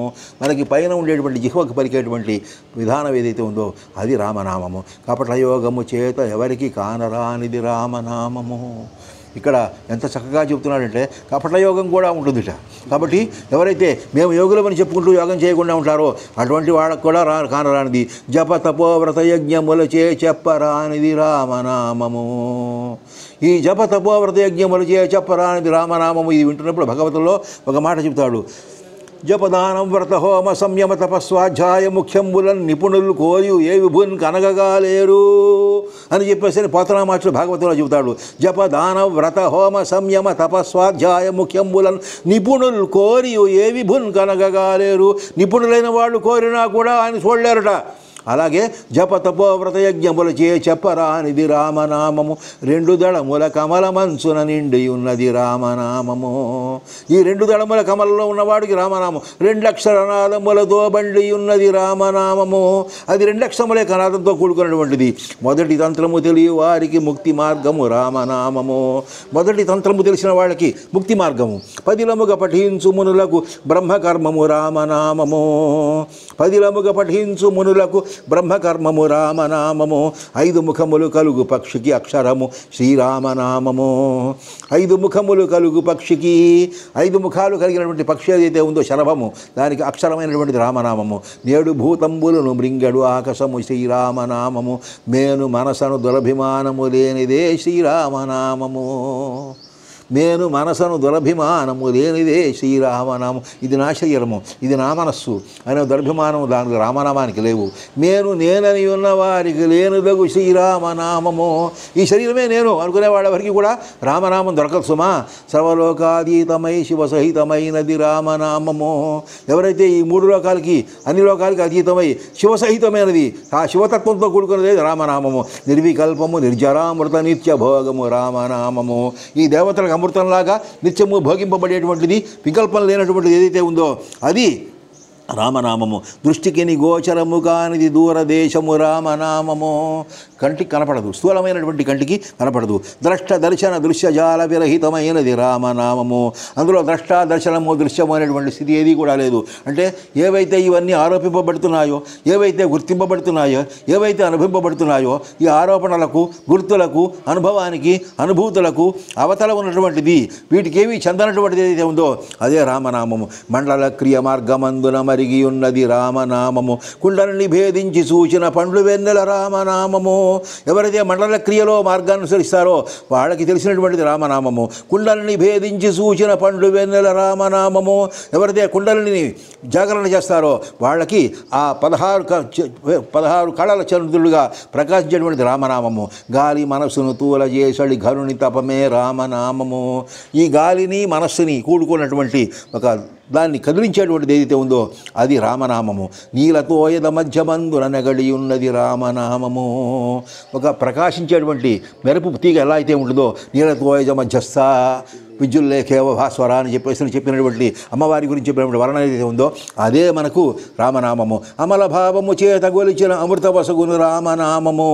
మనకి పైన ఉండేటువంటి జిహ్వకు పలికేటువంటి విధానం ఏదైతే ఉందో అది రామనామము. కపటయోగము చేత ఎవరికి కానరానిది రామనామము. ఇక్కడ ఎంత చక్కగా చెప్తున్నాడంటే కపటయోగం కూడా ఉంటుందిట. కాబట్టి ఎవరైతే మేము యోగులమని చెప్పుకుంటూ యోగం చేయకుండా ఉంటారో అటువంటి వాళ్ళకు కూడా కానరానిది జప తపో వ్రత యజ్ఞములచే చెప్పరానిది రామనామము. ఈ జప తపో వ్రత యజ్ఞములచే చెప్పరానిది రామనామము. ఇది వింటున్నప్పుడు భగవతుల్లో ఒక మాట చెప్తాడు. జపదానం వ్రత హోమ సంయమ తపస్వాధ్యాయ ముఖ్యంబులను నిపుణులు కోరియు ఏ విభున్ కనగగాలేరు అని చెప్పేసి పోతనామాచుడు భాగవతంలో చెబుతాడు. జపదాన వ్రత హోమ సంయమ తపస్వాధ్యాయ ముఖ్యంబులను నిపుణులు కోరియు ఏ విభున్ కనగగాలేరు. నిపుణులైన వాళ్ళు కోరినా కూడా ఆయన చూడలేరుట. అలాగే జప తపో వ్రత యజ్ఞములచే చెప్పరానిది రామనామము. 2 దళముల కమల మంచున నిండి ఉన్నది రామనామము. ఈ 2 దళముల కమలలో ఉన్నవాడికి రామనామం. 2 అక్షరనాదములతో బండి ఉన్నది రామనామము. అది 2 అక్షరములే కనాదంతో కూడుకున్నటువంటిది. మొదటి తంత్రము తెలియ వారికి ముక్తి మార్గము రామనామము. మొదటి తంత్రము తెలిసిన వాళ్ళకి ముక్తి మార్గము. 10లముగా పఠించు మునులకు బ్రహ్మకర్మము రామనామము. 10లముగా పఠించు మునులకు బ్రహ్మకర్మము రామనామము. 5 ముఖములు కలుగు పక్షికి అక్షరము శ్రీరామనామము. 5 ముఖములు కలుగు పక్షికి 5 ముఖాలు కలిగినటువంటి పక్షి ఏదైతే ఉందో శరభము దానికి అక్షరమైనటువంటిది రామనామము. 7 భూతంబులను మృంగడు ఆకాశము శ్రీరామనామము. మేను మనసను దురభిమానము లేనిదే శ్రీరామనామము. నేను మనసను దురభిమానము లేనిదే శ్రీరామనామం. ఇది నా శరీరము, ఇది నా మనస్సు అనే దురభిమానము దానికి రామనామానికి లేవు. నేనని ఉన్న వారికి లేనుదగు శ్రీరామనామము. ఈ శరీరమే నేను అనుకునే వాళ్ళవరికి కూడా రామనామం దొరకదు సుమా. సర్వలోకాతీతమై శివసహితమైనది రామనామము. ఎవరైతే ఈ 3 లోకాలకి అన్ని లోకాలకి అతీతమై శివసహితమైనది ఆ శివతత్వంతో కూడుకున్నదే రామనామము. నిర్వికల్పము నిర్జరామృత నిత్య భోగము రామనామము. ఈ దేవతలకు అమృతంలాగా నిత్యము భోగింపబడేటువంటిది వికల్పం లేనటువంటిది ఏదైతే ఉందో అది రామనామము. దృష్టికి గోచరము కానిది దూరదేశము రామనామము. కంటికి కనపడదు, స్థూలమైనటువంటి కంటికి కనపడదు. ద్రష్ట దర్శన దృశ్యజాల విరహితమైనది రామనామము. అందులో ద్రష్ట దర్శనము దృశ్యము అనేటువంటి స్థితి ఏది కూడా లేదు. అంటే ఏవైతే ఇవన్నీ ఆరోపింపబడుతున్నాయో, ఏవైతే గుర్తింపబడుతున్నాయో, ఏవైతే అనుభవింపబడుతున్నాయో ఈ ఆరోపణలకు, గుర్తులకు, అనుభవానికి, అనుభూతులకు అవతల ఉన్నటువంటిది వీటికేవి చెందనటువంటిది ఏదైతే ఉందో అదే రామనామము. మండల క్రియ మార్గమందున మరిగి ఉన్నది రామనామము. కుండలని భేదించి సూచిన పండ్లు వెన్నెల రామనామము. ఎవరైతే మండల క్రియలో మార్గాన్ని అనుసరిస్తారో వాళ్ళకి తెలిసినటువంటిది రామనామము. కుండలని భేదించి సూచిన పండ్లు వెన్నెల రామనామము. ఎవరైతే కుండలని జాగరణ చేస్తారో వాళ్ళకి ఆ 16 కళల చంద్రులుగా ప్రకాశించేటువంటి రామనామము. గాలి మనస్సును తూల చేసడి ఘనుని తపమే రామనామము. ఈ గాలిని మనస్సుని కూడుకున్నటువంటి ఒక దాన్ని కదిలించేటువంటిది ఏదైతే ఉందో అది రామనామము. నీలతోయద మధ్యమందున నెగడి ఉన్నది రామనామము. ఒక ప్రకాశించేటువంటి మెరుపు తీగ ఎలా అయితే ఉంటుందో నీలతోయద మధ్యస్థ విద్యుల్లేఖేవ భాస్వర అని చెప్పినటువంటి అమ్మవారి గురించి చెప్పినటువంటి వర్ణన ఏదైతే ఉందో అదే మనకు రామనామము. అమల భావము చేత గొలిచిన అమృత వసగును రామనామము.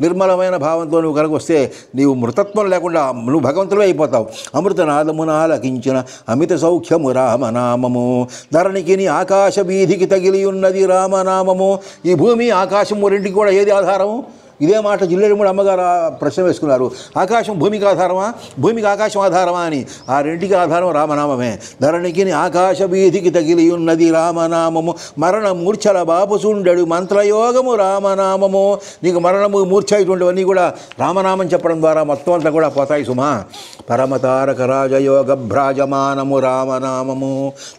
నిర్మలమైన భావంతో నువ్వు కనుక వస్తే నీవు మృతత్వం లేకుండా నువ్వు భగవంతుడే అయిపోతావు. అమృతనాదమున ఆలకించిన అమిత సౌఖ్యము రామనామము. ధరణికి ఆకాశ వీధికి తగిలి ఉన్నది రామనామము. ఈ భూమి ఆకాశము రెండింటికి కూడా ఏది ఆధారము? ఇదే మాట జిల్లేడుమూడి అమ్మగారు ప్రశ్న వేసుకున్నారు. ఆకాశం భూమికి ఆధారమా, భూమికి ఆకాశం ఆధారమా అని. ఆ రెంటికి ఆధారం రామనామమే. ధరణికి ఆకాశ వీధికి తగిలి ఉన్నది రామనామము, మరణ మూర్ఛల బాపుసుండెడు మంత్రయోగము రామనామము. నీకు మరణము, మూర్ఛ ఇటువంటివన్నీ కూడా రామనామం చెప్పడం ద్వారా మొత్తం అంతా కూడా పోతాయి సుమా. పరమతారక రాజయోగ భ్రాజమానము రామనామము.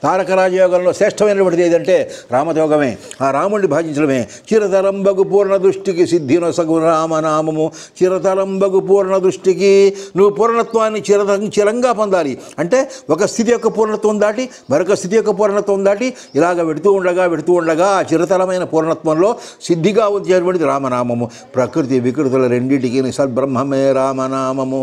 తారక రాజయోగంలో శ్రేష్టమైనటువంటిది ఏదంటే రామయోగమే. ఆ రాముడిని భాజించడమే. చిరతరంబగు పూర్ణ దృష్టికి సిద్ధినొసగు రామనామము. చిరతరంబగు పూర్ణ దృష్టికి నువ్వు పూర్ణత్వాన్ని చిరంగా పొందాలి. అంటే ఒక స్థితి యొక్క పూర్ణత్వం దాటి మరొక స్థితి యొక్క పూర్ణత్వం దాటి ఇలాగ వెడుతూ ఉండగా ఆ చిరతరమైన పూర్ణత్వంలో సిద్ధిగా వచ్చేటువంటిది రామనామము. ప్రకృతి వికృతుల రెండింటికి సద్బ్రహ్మమే రామనామము.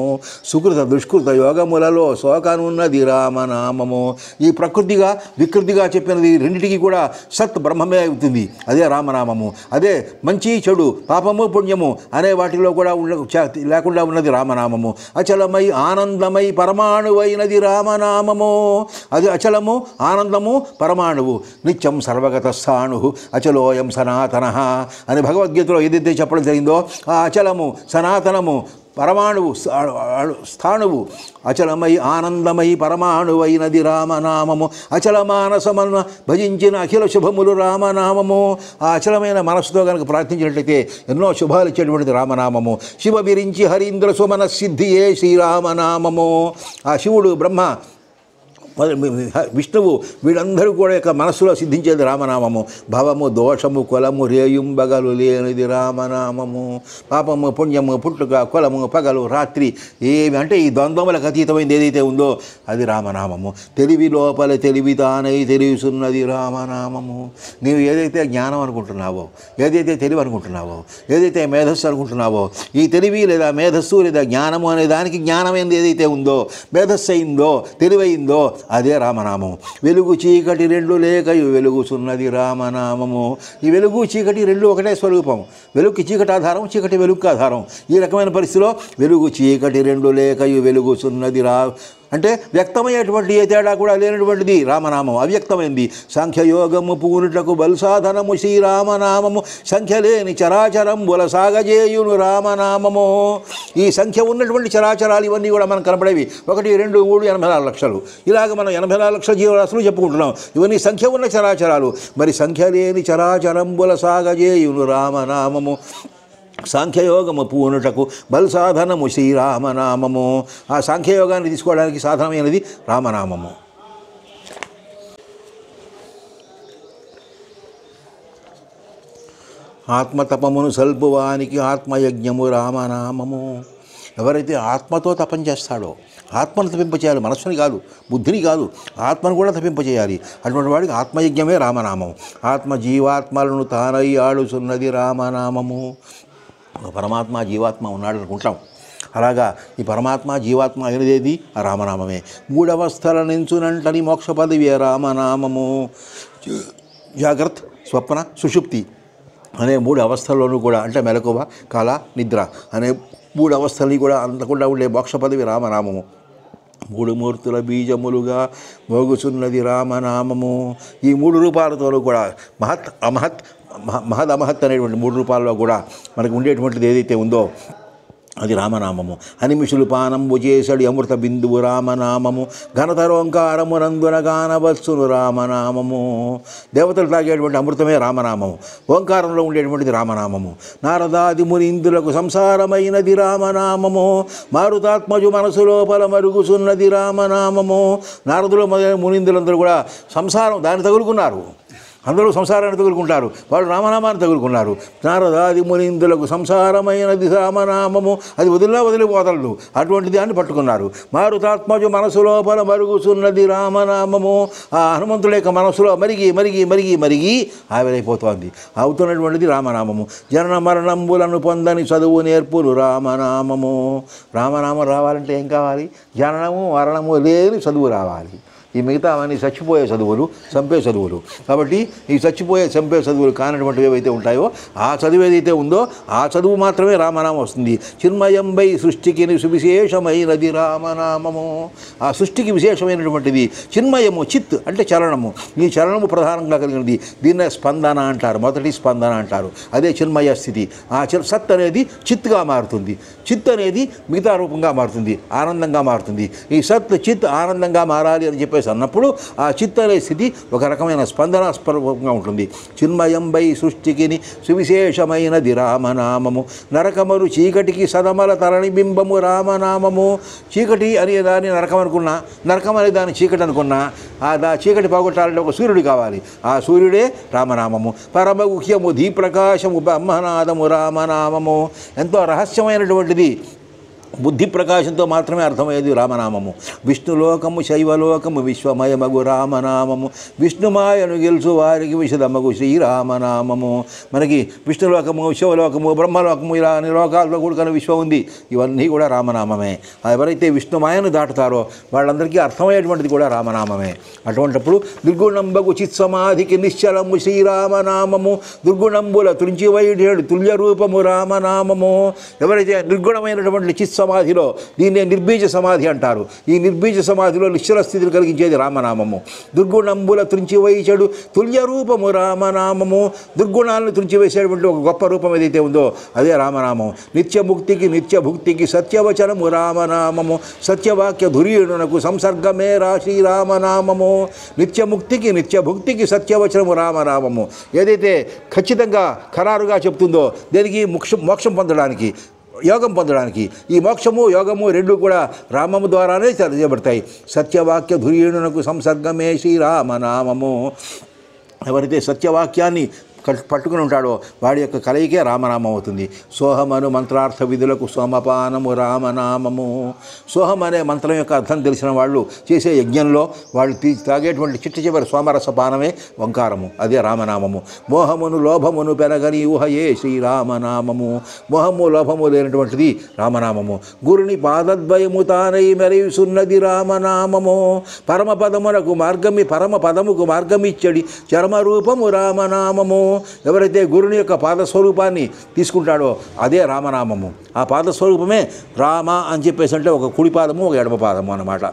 సుకృత దుష్కృత యోగములలో శోకనున్నది రామనామము. ఈ ప్రకృతిగా వికృతిగా చెప్పినది రెండింటికి కూడా సత్ బ్రహ్మమే అవుతుంది, అదే రామనామము. అదే మంచి చెడు పాపము పుణ్యము అనే వాటిలో కూడా లేకుండా ఉన్నది రామనామము. అచలమై ఆనందమై పరమాణువైనది రామనామము. అది అచలము, ఆనందము, పరమాణువు. నిత్యం సర్వగత స్థాణు అచలోయం సనాతన అని భగవద్గీతలో ఏదైతే చెప్పడం జరిగిందో ఆ అచలము, సనాతనము, పరమాణువు, స్థాణువు, అచలమై ఆనందమై పరమాణువైనది రామనామము. అచల మానసమన్న భజించిన అఖిల శుభములు రామనామము. ఆ అచలమైన మనస్సుతో కనుక ప్రార్థించినట్లయితే ఎన్నో శుభాలు ఇచ్చేటువంటిది రామనామము. శివ విరించి హరీంద్ర సుమన సిద్ధియే శ్రీరామనామము. ఆ శివుడు, బ్రహ్మ, విష్ణువు వీళ్ళందరూ కూడా యొక్క మనస్సులో సిద్ధించేది రామనామము. భవము దోషము కులము రేయుంబగలు లేనిది రామనామము. పాపము పుణ్యము పుట్టుక కులము పగలు రాత్రి ఏమి అంటే ఈ ద్వంద్వములకు అతీతమైనది ఏదైతే ఉందో అది రామనామము. తెలివి లోపల తెలివి తానై తెలివిసున్నది రామనామము. నీవు ఏదైతే జ్ఞానం అనుకుంటున్నావో, ఏదైతే తెలివి అనుకుంటున్నావో, ఏదైతే మేధస్సు అనుకుంటున్నావో, ఈ తెలివి లేదా మేధస్సు లేదా జ్ఞానము అనే దానికి జ్ఞానమైనది ఏదైతే ఉందో, మేధస్సు అయిందో, తెలివైందో అదే రామనామం. వెలుగు చీకటి రెండు లేకయు వెలుగుచున్నది రామనామము. ఈ వెలుగు చీకటి రెండు ఒకటే స్వరూపం. వెలుగుకి చీకటి ఆధారం, చీకటి వెలుగుకి ఆధారం. ఈ రకమైన పరిస్థితిలో వెలుగు చీకటి రెండు లేకయు వెలుగుచున్నది అంటే వ్యక్తమయ్యేటువంటి ఏ తేడా కూడా లేనటువంటిది రామనామం. అవ్యక్తమైంది. సంఖ్యయోగము పూనుటకు బల్సాధనము శ్రీరామనామము. సంఖ్య లేని చరాచరంబుల సాగజేయును రామనామము. ఈ సంఖ్య ఉన్నటువంటి చరాచరాలు ఇవన్నీ కూడా మనకు కనపడేవి. 1, 2, 3, 84 లక్షలు. ఇలాగ మనం 84 లక్షల జీవరాశులు చెప్పుకుంటున్నాం. ఇవన్నీ సంఖ్య ఉన్న చరాచరాలు. మరి సంఖ్య లేని చరాచరంబుల సాగజేయును రామనామము. సాంఖ్యయోగము పూనుటకు బల్సాధనము శ్రీరామనామము. ఆ సాంఖ్యయోగాన్ని తీసుకోవడానికి సాధనమైనది రామనామము. ఆత్మతపమును సల్పువానికి ఆత్మయజ్ఞము రామనామము. ఎవరైతే ఆత్మతో తపం చేస్తాడో, ఆత్మను తప్పింపచేయాలి, మనస్సుని కాదు, బుద్ధిని కాదు, ఆత్మను కూడా తప్పింపచేయాలి. అటువంటి వాడికి ఆత్మయజ్ఞమే రామనామం. ఆత్మ జీవాత్మలను తానై ఆడుచున్నది రామనామము. పరమాత్మ జీవాత్మ ఉన్నాడు అనుకుంటాం. అలాగా ఈ పరమాత్మ జీవాత్మ అయినదేది ఆ రామనామమే. 3 అవస్థల నించునంటని మోక్ష పదవి రామనామము. జాగ్రత్త, స్వప్న, సుషుప్తి అనే 3 అవస్థల్లోనూ కూడా అంటే మెలకువ, కళ, నిద్ర అనే 3 అవస్థల్ని కూడా అందకుండా ఉండే మోక్ష పదవి రామనామము. 3 మూర్తుల బీజములుగా మోగుచున్నది రామనామము. ఈ 3 రూపాలతోనూ కూడా మహత్, అమహత్, మహద్, అమహత్ అనేటువంటి 3 రూపాల్లో కూడా మనకు ఉండేటువంటిది ఏదైతే ఉందో అది రామనామము. అనిమిషులు పానంబు చేసడి అమృత బిందువు రామనామము. ఘనతరోంకారమునందున గానవత్సును రామనామము. దేవతలు తాగేటువంటి అమృతమే రామనామము. ఓంకారంలో ఉండేటువంటిది రామనామము. నారదాది మునీంద్రులకు సంసారమైనది రామనామము. మారుతాత్మజు మనసు లోపల మరుగుచున్నది రామనామము. నారదులు మొదలైన మునీంద్రులందరూ కూడా సంసారం దాన్ని తగులుకున్నారు. అందరూ సంసారాన్ని తగులుకుంటారు, వాళ్ళు రామనామాన్ని తగులుకున్నారు. నారదాది మునీంద్రులకు సంసారమైనది రామనామము. అది వదిలిపోతలు, అటువంటి దాన్ని పట్టుకున్నారు. మారుతాత్మజు మనసు లోపల మరుగుచున్నది రామనామము. ఆ హనుమంతుల యొక్క మనసులో మరిగి మరిగి మరిగి మరిగి ఆవిరైపోతోంది. అవుతున్నటువంటిది రామనామము. జనన మరణంబులను పొందని చదువు నేర్పులు రామనామము. రామనామం రావాలంటే ఏం కావాలి? జననము మరణము లేని చదువు రావాలి. ఈ మిగతా అవన్నీ చచ్చిపోయే చదువులు, చంపే చదువులు. కాబట్టి ఈ చచ్చిపోయే చంపే చదువులు కానటువంటివి ఏవైతే ఉంటాయో ఆ చదువు ఏదైతే ఉందో ఆ చదువు మాత్రమే రామనామం వస్తుంది. చిన్మయంబై సృష్టికి సువిశేషమైనది రామనామము. ఆ సృష్టికి విశేషమైనటువంటిది చిన్మయము. చిత్ అంటే చలనము. ఈ చలనము ప్రధానంగా కలిగినది. దీన్నే స్పందన అంటారు, మొదటి స్పందన అంటారు. అదే చిన్మయ స్థితి. ఆ సత్ అనేది చిత్తుగా మారుతుంది. చిత్ అనేది మిగతా రూపంగా మారుతుంది, ఆనందంగా మారుతుంది. ఈ సత్ చిత్ ఆనందంగా మారాలి అని చెప్పేసి అన్నప్పుడు ఆ చిత్ అనే స్థితి ఒక రకమైన స్పందనాస్పరూపంగా ఉంటుంది. చిన్మయంబై సృష్టికి సువిశేషమైనది రామనామము. నరకమరు చీకటికి సదమల తరణి బింబము రామనామము. చీకటి అనే దాన్ని నరకం అనుకున్నా, నరకం అనే దాన్ని చీకటి అనుకున్నా, ఆ చీకటి పోగొట్టాలంటే ఒక సూర్యుడు కావాలి. ఆ సూర్యుడే రామనామము. పరమగుహ్యము దీప్రకాశము బ్రహ్మనాదము రామనామము. ఎంతో రహస్యమైనటువంటిది, బుద్ధి ప్రకాశంతో మాత్రమే అర్థమయ్యేది రామనామము. విష్ణులోకము శైవలోకము విశ్వమయమగు రామనామము. విష్ణుమాయను గెలుసు వారికి విశదమగు శ్రీరామనామము. మనకి విష్ణులోకము, శివలోకము, బ్రహ్మలోకము ఇలా అన్ని లోకాలతో కూడుకున్న విశ్వం ఉంది. ఇవన్నీ కూడా రామనామమే. ఎవరైతే విష్ణుమాయను దాటుతారో వాళ్ళందరికీ అర్థమయ్యేటువంటిది కూడా రామనామమే. అటువంటిప్పుడు దుర్గుణంబగు చిత్సమాధికి నిశ్చలము శ్రీరామనామము. దుర్గుణంబుల తురించి వైఢ్యుడు తుల్య రూపము రామనామము. ఎవరైతే నిర్గుణమైనటువంటి చిత్ సమాధిలో, దీన్నే నిర్బీజ సమాధి అంటారు. ఈ నిర్బీజ సమాధిలో నిశ్చల స్థితిని కలిగించేది రామనామము. దుర్గుణంబుల త్రుంచివేయచడు తుల్య రూపము రామనామము. దుర్గుణాలను త్రుంచివేసేటువంటి ఒక గొప్ప రూపం ఏదైతే ఉందో అదే రామనామం. నిత్యముక్తికి నిత్యభుక్తికి సత్యవచనము రామనామము. సత్యవాక్య ధురీయునకు సంసర్గమే రాశి రామనామము. నిత్యముక్తికి నిత్యభుక్తికి సత్యవచనము రామనామము. ఏదైతే ఖచ్చితంగా ఖరారుగా చెప్తుందో దేనికి మోక్షం పొందడానికి, యోగం పొందడానికి. ఈ మోక్షము యోగము రెండు కూడా రామము ద్వారానే తెలియబడతాయి. సత్యవాక్య ధురీయునకు సంసర్గమే శ్రీరామనామము. ఎవరైతే సత్యవాక్యాన్ని పట్టుకుని ఉంటాడో వాడి యొక్క కలయికే రామనామం అవుతుంది. సోహమను మంత్రార్థ విధులకు సోమపానము రామనామము. సోహం అనే మంత్రం యొక్క అర్థం తెలిసిన వాళ్ళు చేసే యజ్ఞంలో వాళ్ళు తాగేటువంటి చిట్ట చివరి సోమరసపానమే ఓంకారము, అదే రామనామము. మోహమును లోభమును పెరగని ఊహయే శ్రీరామనామము. మోహము లోభము లేనటువంటిది రామనామము. గురుని పాదద్వయము తానై మెరయుసున్నది రామనామము. పరమపదమునకు మార్గమి పరమపదముకు మార్గమిచ్చడి చర్మరూపము రామనామము. ఎవరైతే గురుని యొక్క పాదస్వరూపాన్ని తీసుకుంటాడో అదే రామనామము. ఆ పాదస్వరూపమే రామ అని చెప్పేసి అంటే ఒక కుడి పాదము ఒక ఎడమ పాదము అన్నమాట.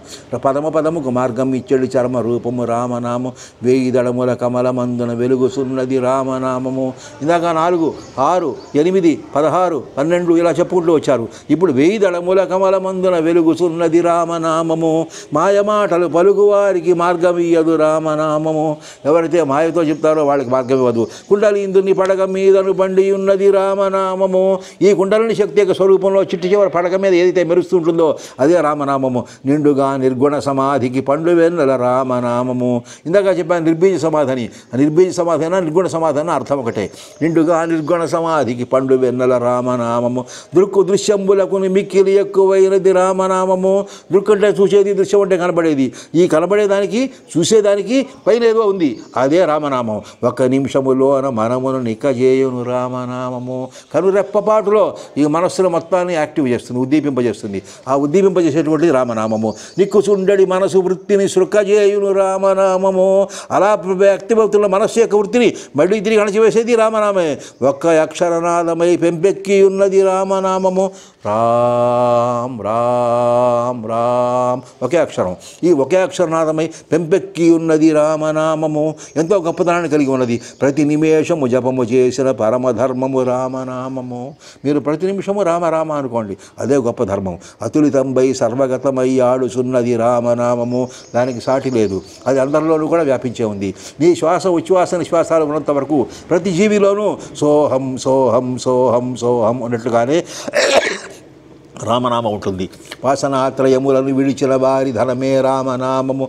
పదముకు మార్గం ఇచ్చడి చర్మ రూపము రామనామము. 1000 దళముల కమలమందున వెలుగుసున్నది రామనామము. ఇందాక 4, 6, 8, 16, 12 ఇలా చెప్పుకుంటూ వచ్చారు. ఇప్పుడు 1000 దళముల కమలమందున వెలుగుసున్నది రామనామము. మాయమాటలు పలుకువారికి మార్గం ఇయ్యదు రామనామము. ఎవరైతే మాయతో చెప్తారో వాళ్ళకి మార్గం ఇవ్వదు. కుండలీందుని పడగ మీదను బండి ఉన్నది రామనామము. ఈ కుండలిని శక్తి యొక్క స్వరూపంలో చిట్టి చివరి పడగ మీద ఏదైతే మెరుస్తుంటుందో అదే రామనామము. నిండుగా నిర్గుణ సమాధికి పండు వెన్నెల రామనామము. ఇందాక చెప్పాను నిర్బీజ సమాధని. నిర్బీజ సమాధన నిర్గుణ సమాధన అర్థం ఒకటే. నిండుగా నిర్గుణ సమాధికి పండు వెన్నెల రామనామము. దృక్కు దృశ్యంబులకు మిక్కిలి ఎక్కువైనది రామనామము. దృక్కు అంటే చూసేది, దృశ్యం అంటే కనబడేది. ఈ కనబడేదానికి చూసేదానికి పైన ఏదో ఉంది, అదే రామనామం. ఒక్క నిమిషములోన మనమును నిక్కజేయును రామనామము. కనురెప్పపాటులో ఈ మనస్సును మొత్తాన్ని యాక్టివ్ చేస్తుంది, ఉద్దీపింపజేస్తుంది. ఆ ఉద్దీపింపజేసేటువంటి రామనామము. నిక్కుచుండడి మనసు వృత్తిని సృక్కజేయును రామనామము. అలా వ్యక్తిభక్తుల మనస్సు యొక్క వృత్తిని మళ్ళీ తిరిగి అణచివేసేది రామనామే. ఒక్క అక్షరనాదమై పెంపెక్కి ఉన్నది రామనామము. రామ్ రామ్ రామ్ ఒకే అక్షరం. ఈ ఒకే అక్షరనాదమై పెంపెక్కి ఉన్నది రామనామము. ఎంతో గొప్పతనాన్ని కలిగి ఉన్నది. ప్రతి నిమేషము జపము చేసిన పరమధర్మము రామనామము. మీరు ప్రతి నిమిషము రామ అనుకోండి, అదే గొప్ప ధర్మం. అతులితంబై సర్వగతమై ఆడుచున్నది రామనామము. దానికి సాటి లేదు. అది అందరిలోనూ కూడా వ్యాపించే ఉంది. నీ శ్వాస ఉచ్ఛ్వాస నిశ్వాసాలు ఉన్నంత వరకు ప్రతి జీవిలోనూ సోహం సోహం సోహం సోహం అన్నట్లుగానే రామనామం ఉంటుంది. వాసనాత్రయములను విడిచిన వారి ధనమే రామనామము.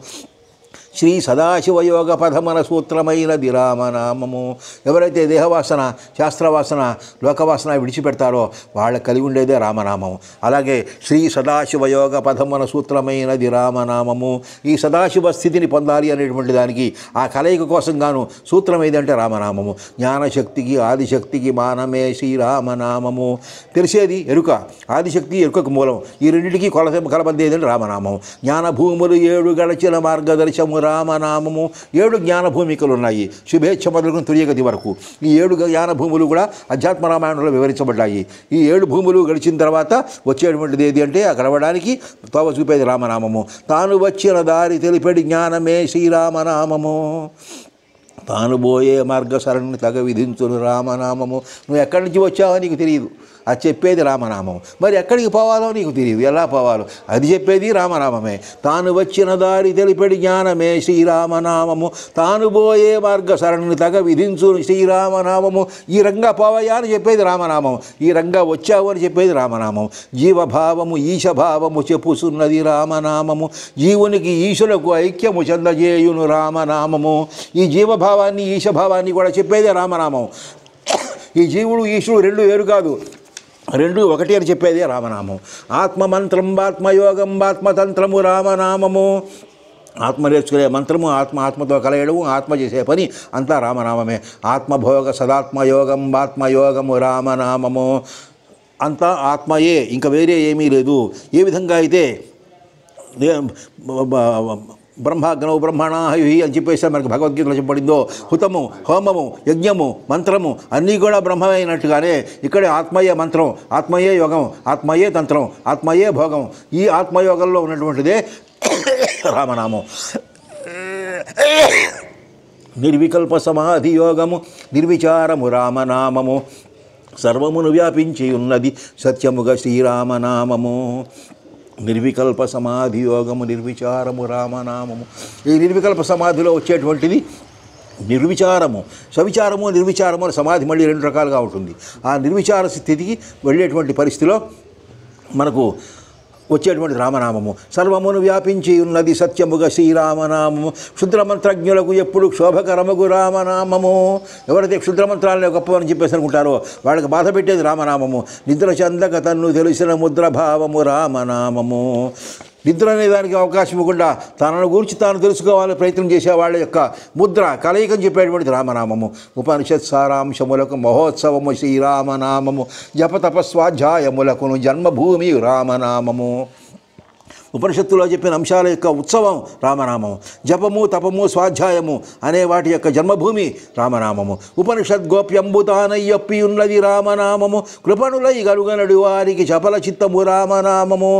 శ్రీ సదాశివయోగ పదమన సూత్రమైనది రామనామము. ఎవరైతే దేహవాసన, శాస్త్రవాసన, లోకవాసన విడిచిపెడతారో వాళ్ళకి కలిగి ఉండేదే రామనామము. అలాగే శ్రీ సదాశివయోగ పదమన సూత్రమైనది రామనామము. ఈ సదాశివ స్థితిని పొందాలి అనేటువంటి దానికి ఆ కలయిక కోసం గాను సూత్రం ఏదంటే రామనామము. జ్ఞానశక్తికి ఆదిశక్తికి మానమే శ్రీరామనామము. తెలిసేది ఎరుక, ఆదిశక్తి ఎరుకకు మూలం. ఈ రెండింటికి కలబద్ది ఏదంటే రామనామము. జ్ఞానభూములు 7 గడచిన మార్గదర్శము రామనామము. 7 జ్ఞానభూమికలు ఉన్నాయి, శుభేచ్ఛ మొదలుకొని తుర్యగతి వరకు. ఈ 7 జ్ఞానభూములు కూడా అధ్యాత్మ రామాయణంలో వివరించబడ్డాయి. ఈ 7 భూములు గడిచిన తర్వాత వచ్చేటువంటిది ఏది అంటే ఆ గడవడానికి తోవ చూపేది రామనామము. తాను వచ్చిన దారి తెలిపేది జ్ఞానమే శ్రీరామనామము. తాను పోయే మార్గసరణి తగ విధించును రామనామము. నువ్వు ఎక్కడి నుంచి వచ్చావో నీకు తెలియదు, అది చెప్పేది రామనామం. మరి ఎక్కడికి పోవాలో నీకు తెలియదు, ఎలా పోవాలో అది చెప్పేది రామనామమే. తాను వచ్చిన దారి తెలిపెడి జ్ఞానమే శ్రీరామనామము. తాను పోయే మార్గసరణి తగ విధించును శ్రీరామనామము. ఈ రంగా పోవయ్యా అని చెప్పేది రామనామం, ఈ రంగా వచ్చావు అని చెప్పేది రామనామం. జీవభావము ఈశభావము చెప్పుసున్నది రామనామము. జీవునికి ఈశులకు ఐక్యము చెందజేయును రామనామము. ఈ జీవభావాన్ని ఈశభావాన్ని కూడా చెప్పేదే రామనామం. ఈ జీవుడు ఈశుడు రెండు వేరు కాదు, రెండు ఒకటి అని చెప్పేదే రామనామం. ఆత్మమంత్రం ఆత్మయోగం ఆత్మతంత్రము రామనామము. ఆత్మ నేర్చుకునే మంత్రము, ఆత్మతో కలయడము, ఆత్మ చేసే పని అంతా రామనామమే. ఆత్మభోగ సదాత్మయోగం ఆత్మయోగము రామనామము. అంతా ఆత్మయే, ఇంకా వేరే ఏమీ లేదు. ఏ విధంగా అయితే బ్రహ్మాగ్నౌ బ్రహ్మణాహి అని చెప్పేసి మనకు భగవద్గీతలో చెప్పబడిందో, హుతము, హోమము, యజ్ఞము, మంత్రము అన్నీ కూడా బ్రహ్మమైనట్టుగానే ఇక్కడే ఆత్మయే మంత్రం, ఆత్మయే యోగం, ఆత్మయే తంత్రం, ఆత్మయే భోగం. ఈ ఆత్మయోగంలో ఉన్నటువంటిదే రామనామం. నిర్వికల్ప సమాధి యోగము నిర్విచారము రామనామము. సర్వమును వ్యాపించి ఉన్నది సత్యముగా శ్రీరామనామము. నిర్వికల్ప సమాధి యోగము నిర్విచారము రామనామము. ఈ నిర్వికల్ప సమాధిలో వచ్చేటువంటిది నిర్విచారము. సవిచారము నిర్విచారము సమాధి మళ్ళీ 2 రకాలుగా ఉంటుంది. ఆ నిర్విచార స్థితికి వెళ్ళేటువంటి పరిస్థితిలో మనకు వచ్చేటువంటి రామనామము. సర్వమును వ్యాపించి ఉన్నది సత్యముగా శ్రీరామనామము. క్షుద్రమంత్రజ్ఞులకు ఎప్పుడు క్షోభకరముగు రామనామము. ఎవరైతే క్షుద్రమంత్రాలనే గొప్పవని చెప్పేసి అనుకుంటారో వాళ్ళకి బాధ పెట్టేది రామనామము. నిద్ర చందక తన్ను తెలిసిన ముద్రభావము రామనామము. నిద్ర అనే దానికి అవకాశం ఇవ్వకుండా తనను గురించి తాను తెలుసుకోవాలని ప్రయత్నం చేసే వాళ్ళ యొక్క ముద్ర కలయికని చెప్పేటువంటిది రామనామము. ఉపనిషత్ సారాంశములకు మహోత్సవము శ్రీరామనామము. జపతపస్వాధ్యాయములకును జన్మభూమి రామనామము. ఉపనిషత్తులో చెప్పిన అంశాల యొక్క ఉత్సవం రామనామము. జపము, తపము, స్వాధ్యాయము అనే వాటి యొక్క జన్మభూమి రామనామము. ఉపనిషత్ గోప్యంబుతానయ్యప్పి ఉన్నది రామనామము. కృపణులై గలుగనడు వారికి చపల చిత్తము రామనామము.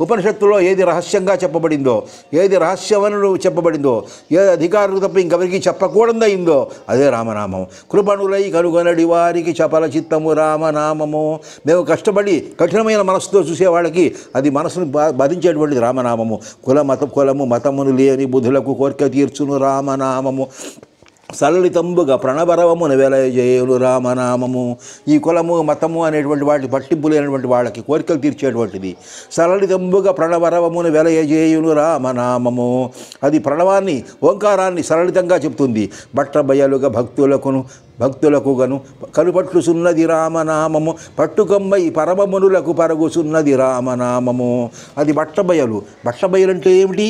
ఉపనిషత్తులో ఏది రహస్యంగా చెప్పబడిందో, ఏది రహస్యమను చెప్పబడిందో, ఏది అధికారులు తప్ప ఇంకెవరికి చెప్పకూడదయిందో అదే రామనామం. కృపణులై కలుగనడి వారికి చపల చిత్తము రామనామము. మేము కష్టపడి కఠినమైన మనసుతో చూసే వాళ్ళకి అది మనసును బాధించేటువంటిది రామనామము. కులము మతమును లేని బుధులకు కోరిక తీర్చును రామనామము. సలలితంబుగా ప్రణవరవమును వెలయజేయులు రామనామము. ఈ కులము మతము అనేటువంటి వాటి పట్టింపు లేనటువంటి వాళ్ళకి కోరికలు తీర్చేటువంటిది. సలలితంబుగా ప్రణవరవమును వెలయజేయులు రామనామము. అది ప్రణవాన్ని, ఓంకారాన్ని సరళితంగా చెప్తుంది. బట్టబయలుగా భక్తులకు గను కనుపట్లుసున్నది రామనామము. పట్టుకొమ్మై పరమమునులకు పరుగుసున్నది రామనామము. అది బట్టబయలు. బట్టబయలంటే ఏమిటి?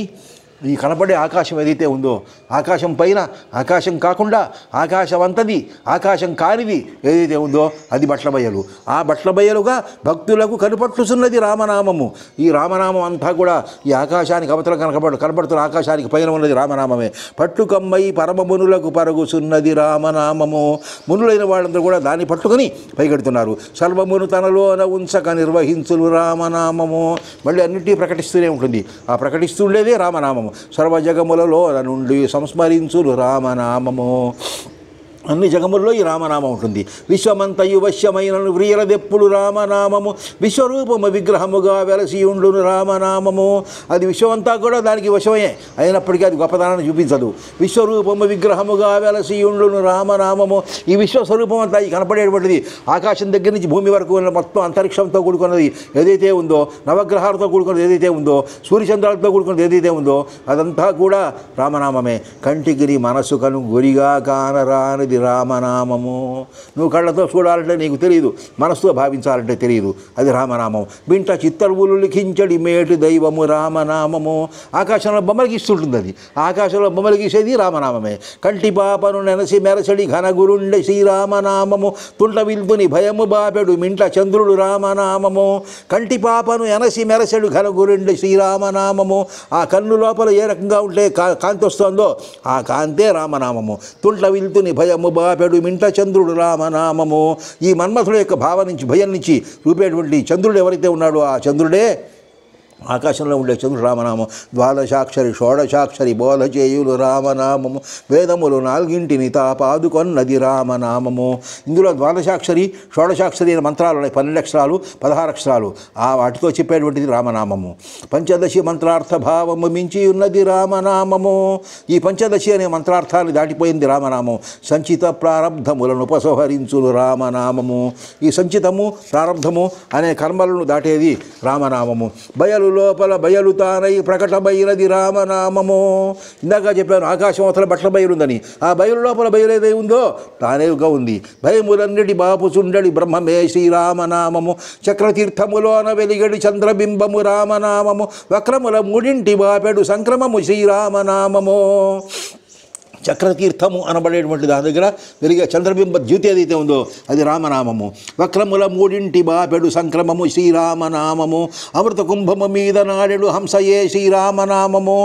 ఈ కనపడే ఆకాశం ఏదైతే ఉందో, ఆకాశం పైన ఆకాశం కాకుండా ఆకాశవంతది, ఆకాశం కానిది ఏదైతే ఉందో అది బట్లబయలు. ఆ బట్లబయలుగా భక్తులకు కనుపట్లుసున్నది రామనామము. ఈ రామనామం అంతా కూడా ఈ ఆకాశానికి అవతల కనపడుతున్న ఆకాశానికి పైన ఉన్నది రామనామమే. పట్టుకమ్మై పరమమునులకు పరుగుసున్నది రామనామము. మునులైన వాళ్ళందరూ కూడా దాన్ని పట్టుకొని పైగెడుతున్నారు. సర్వమును తనలోన ఉంచక నిర్వహించులు రామనామము. మళ్ళీ అన్నింటినీ ప్రకటిస్తూనే ఉంటుంది. ఆ ప్రకటిస్తుండేదే రామనామము. సర్వజగములలో నుండి సంస్మరించులు రామనామము. అన్ని జగముల్లో ఈ రామనామం ఉంటుంది. విశ్వమంతయు వశ్యమైనను వ్రియలదెప్పుడు రామనామము, విశ్వరూపము విగ్రహముగా వెలసి ఉండును రామనామము. అది విశ్వమంతా కూడా దానికి వశమే అయినప్పటికీ అది గొప్పతనాన్ని చూపించదు. విశ్వరూపము విగ్రహముగా వెలసి ఉండును రామనామము. ఈ విశ్వస్వరూపం అంతా ఈ కనపడేటువంటిది ఆకాశం దగ్గర నుంచి భూమి వరకు ఉన్న మొత్తం అంతరిక్షంతో కూడుకున్నది ఏదైతే ఉందో, నవగ్రహాలతో కూడుకున్నది ఏదైతే ఉందో, సూర్యచంద్రాలతో కూడుకున్నది ఏదైతే ఉందో అదంతా కూడా రామనామమే. కంటిగిరి మనసు కను గురిగా కానరానిది రామనామము. నువ్వు కళ్ళతో చూడాలంటే నీకు తెలియదు, మనసుతో భావించాలంటే తెలియదు, అది రామనామం. బింట చిత్తరువులు లిఖించడి మేటి దైవము రామనామము. ఆకాశంలో బొమ్మలు గీస్తుంటుంది, అది ఆకాశంలో బొమ్మలు గీసేది రామనామమే. కంటి పాపను నెనసి మెరసడి ఘనగురుండె శ్రీరామనామము, తుంట విల్తుని భయము బాపెడు మింట చంద్రుడు రామనామము. కంటి పాపను ఎనసి మెరసడు ఘనగురుండె శ్రీరామనామము. ఆ కన్ను లోపల ఏ రకంగా ఉంటే కాంతి వస్తుందో ఆ కాంతే రామనామము. తుంట విల్తుని భయము బాపెడు మింట చంద్రుడు రామనామము. ఈ మన్మథుడు యొక్క భావం నుంచి, భయం నుంచి రూపేటువంటి చంద్రుడు ఎవరైతే ఉన్నాడో ఆ చంద్రుడే ఆకాశంలో ఉండే చంద్రుడు రామనామం. ద్వాదశాక్షరి షోడశాక్షరి బోధ చేయులు రామనామము, వేదములు నాలుగింటిని తాపాదుకొన్నది రామనామము. ఇందులో ద్వాదశాక్షరి షోడశాక్షరి అనే మంత్రాలు ఉన్నాయి, 12 అక్షరాలు 16 అక్షరాలు. ఆ వాటితో చెప్పేటువంటిది రామనామము. పంచదశి మంత్రార్థ భావము మించి ఉన్నది రామనామము. ఈ పంచదశి అనే మంత్రార్థాన్ని దాటిపోయింది రామనామం. సంచిత ప్రారంధములను ఉపసంహరించులు రామనామము. ఈ సంచితము ప్రారంధము అనే కర్మలను దాటేది రామనామము. బయలు లోపల బయలు తానై ప్రకటమైనది రామనామము. ఇందాక చెప్పాను ఆకాశం అవతల బట్టల బయలుందని, ఆ బయలు లోపల బయలేదే ఉందో తానేగా ఉంది. భయములన్నిటి బాపుచుండడి బ్రహ్మమే శ్రీరామనామము. చక్రతీర్థములోన వెలిగడి చంద్రబింబము రామనామము. వక్రముల మూడింటి బాపెడు సంక్రమము శ్రీరామనామము. చక్రతీర్థము అనబడేటువంటి దాని దగ్గర వెలిగే చంద్రబింబ జ్యోతి ఏదైతే ఉందో అది రామనామము. వక్రముల మూడింటి బాపెడు సంక్రమము శ్రీరామనామము. అమృత కుంభము మీద నాడెడు హంసయే శ్రీరామనామము.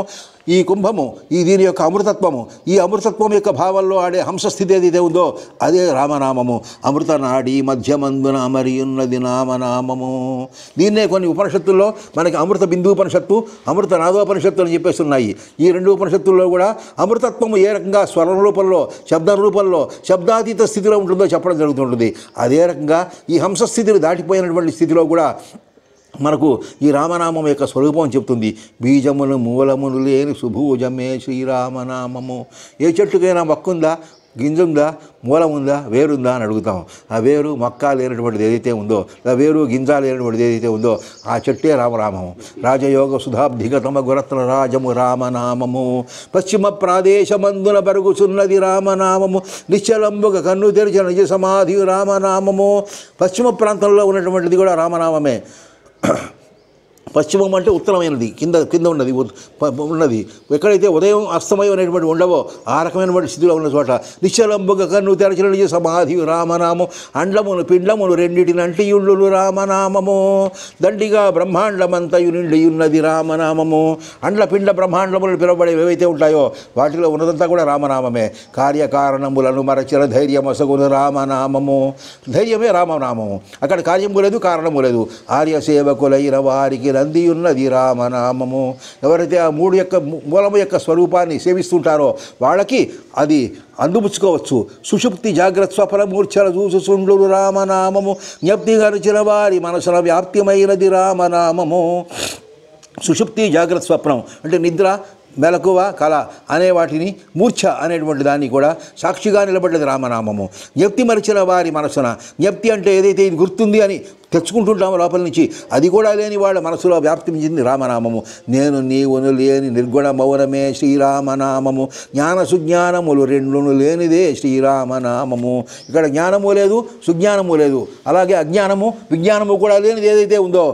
ఈ కుంభము, దీని యొక్క అమృతత్వము, ఈ అమృతత్వం యొక్క భావంలో ఆడే హంసస్థితి ఏదైతే ఉందో అదే రామనామము. అమృత నాడి మధ్యమందున అమరియున్నది నామనామము. దీన్నే కొన్ని ఉపనిషత్తుల్లో మనకి అమృత బిందుపనిషత్తు, అమృత నాదోపనిషత్తు అని చెప్పేస్తున్నాయి. ఈ 2 ఉపనిషత్తుల్లో కూడా అమృతత్వము ఏ రకంగా స్వరం రూపంలో, శబ్ద రూపంలో, శబ్దాతీత స్థితిలో ఉంటుందో చెప్పడం జరుగుతుంటుంది. అదే రకంగా ఈ హంసస్థితిని దాటిపోయినటువంటి స్థితిలో కూడా మనకు ఈ రామనామం యొక్క స్వరూపం చెప్తుంది. బీజములు మూలములు లేని సుభూజమే శ్రీరామనామము. ఏ చెట్టుకైనా మొక్కుందా, గింజుందా, మూలం ఉందా, వేరుందా అని అడుగుతాం. ఆ వేరు మొక్క లేనటువంటిది ఏదైతే ఉందో, ఆ వేరు గింజ లేనటువంటిది ఏదైతే ఉందో ఆ చెట్టే రామనామము. రాజయోగ సుధాబ్ధిగతమ గురత్న రాజము రామనామము. పశ్చిమ ప్రాదేశమందున బరుగుచున్నది రామనామము. నిశ్చలంబుగ కన్ను తెరిచిన నిజ సమాధి రామనామము. పశ్చిమ ప్రాంతంలో ఉన్నటువంటిది కూడా రామనామమే. పశ్చిమం అంటే ఉత్తరమైనది, కింద ఉన్నది ఉన్నది. ఎక్కడైతే ఉదయం అస్తమయం అనేటువంటి ఉండవో ఆ రకమైనటువంటి స్థితిలో ఉన్న చోట నిశ్చలంబుగ కన్ను తెరచిన నిజ సమాధి రామనామము. అండమును పిండమును రెండిటినంటియుళ్ళు రామనామము. దండిగా బ్రహ్మాండమంతయు నిండియున్నది రామనామము. అండ్ల పిండ బ్రహ్మాండములు పిలువబడేవి ఏవైతే ఉంటాయో వాటిలో ఉన్నదంతా కూడా రామనామమే. కార్యకారణములను మరచిన ధైర్యమసగును రామనామము. ధైర్యమే రామనామము. అక్కడ కార్యము లేదు, కారణము లేదు. ఆర్య సేవకులైన వారికి నందియున్నది రామనామము. ఎవరైతే ఆ మూలము యొక్క స్వరూపాన్ని సేవిస్తుంటారో వాళ్ళకి అది అందుపుచ్చుకోవచ్చు. సుషుప్తి జాగ్రత్త స్వప్న మూర్ఛల చూసుచుండు రామనామము. జ్ఞప్తి గరిచిన వారి మనసున వ్యాప్తిమైనది రామనామము. సుషుప్తి జాగ్రత్త స్వప్నం అంటే నిద్ర, మెలకువ, కళ అనే వాటిని, మూర్ఛ అనేటువంటి దాన్ని కూడా సాక్షిగా నిలబడ్డది రామనామము. జ్ఞప్తి మరిచిన వారి మనసున, జ్ఞప్తి అంటే ఏదైతే ఇది గుర్తుంది అని తెచ్చుకుంటుంటామో లోపల నుంచి, అది కూడా లేని వాళ్ళ మనసులో వ్యాప్తించింది రామనామము. నేను నీవును లేని నిర్గుణ మౌనమే శ్రీరామనామము. జ్ఞాన సుజ్ఞానములు రెండును లేనిదే శ్రీరామనామము. ఇక్కడ జ్ఞానము లేదు, సుజ్ఞానము లేదు. అలాగే అజ్ఞానము, విజ్ఞానము కూడా లేనిది ఏదైతే ఉందో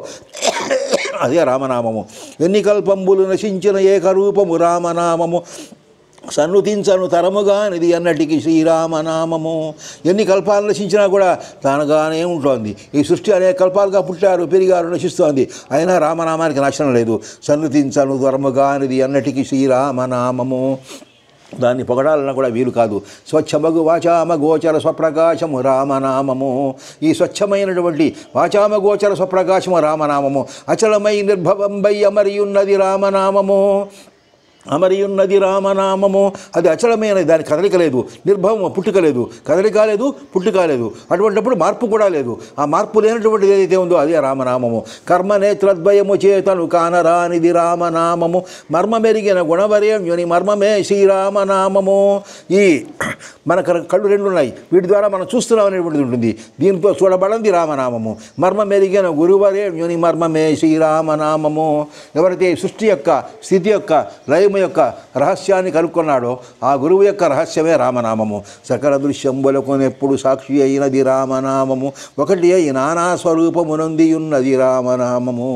అదే రామనామము. ఎన్ని కల్పంబులు నశించిన ఏకరూపము రామనామము. సన్నుతించను తరముగానిది అన్నటికి శ్రీరామనామము. ఎన్ని కల్పాలు నశించినా కూడా తానుగానే ఉంటుంది. ఈ సృష్టి అనేక కల్పాలుగా పుట్టారు, పెరిగారు, నశిస్తోంది, అయినా రామనామానికి నాశనం లేదు. సన్నుతించను తరముగానిది అన్నటికి శ్రీరామనామము. దాన్ని పొగడాలన్నా కూడా వీలు కాదు. స్వచ్ఛమగు వాచామ గోచర స్వప్రకాశము రామనామము. ఈ స్వచ్ఛమైనటువంటి వాచామ గోచర స్వప్రకాశము రామనామము. అచలమై నిర్భవంబై అమరియున్నది రామనామము. అమరియున్నది రామనామము. అది అచలమైనది, దాని కదలిక లేదు, నిర్భవం, పుట్టుక లేదు, కదలిక లేదు, పుట్టుక లేదు. అటువంటిప్పుడు మార్పు కూడా లేదు. ఆ మార్పు లేనటువంటిది ఏదైతే ఉందో అదే రామనామము. కర్మనేత్రద్వయము చేతను కానరానిది రామనామము. మర్మమెరిగిన గుణవరేణ్యుని మర్మమే శ్రీరామనామము. ఈ మన కళ్ళు రెండు ఉన్నాయి, వీటి ద్వారా మనం చూస్తున్నాం అనేటువంటిది ఉంటుంది. దీంతో చూడబడింది రామనామము. మర్మమెరిగిన గురువరేణ్యుని మర్మమే శ్రీరామనామము. ఎవరైతే సృష్టి యొక్క, స్థితి యొక్క, లయము యొక్క రహస్యాన్ని కనుక్కున్నాడో ఆ గురువు యొక్క రహస్యమే రామనామము. సకల దృశ్యంబులకు ఎప్పుడు సాక్షి అయినది రామనామము. ఒకటి అయి నానా స్వరూపమునంది ఉన్నది రామనామము.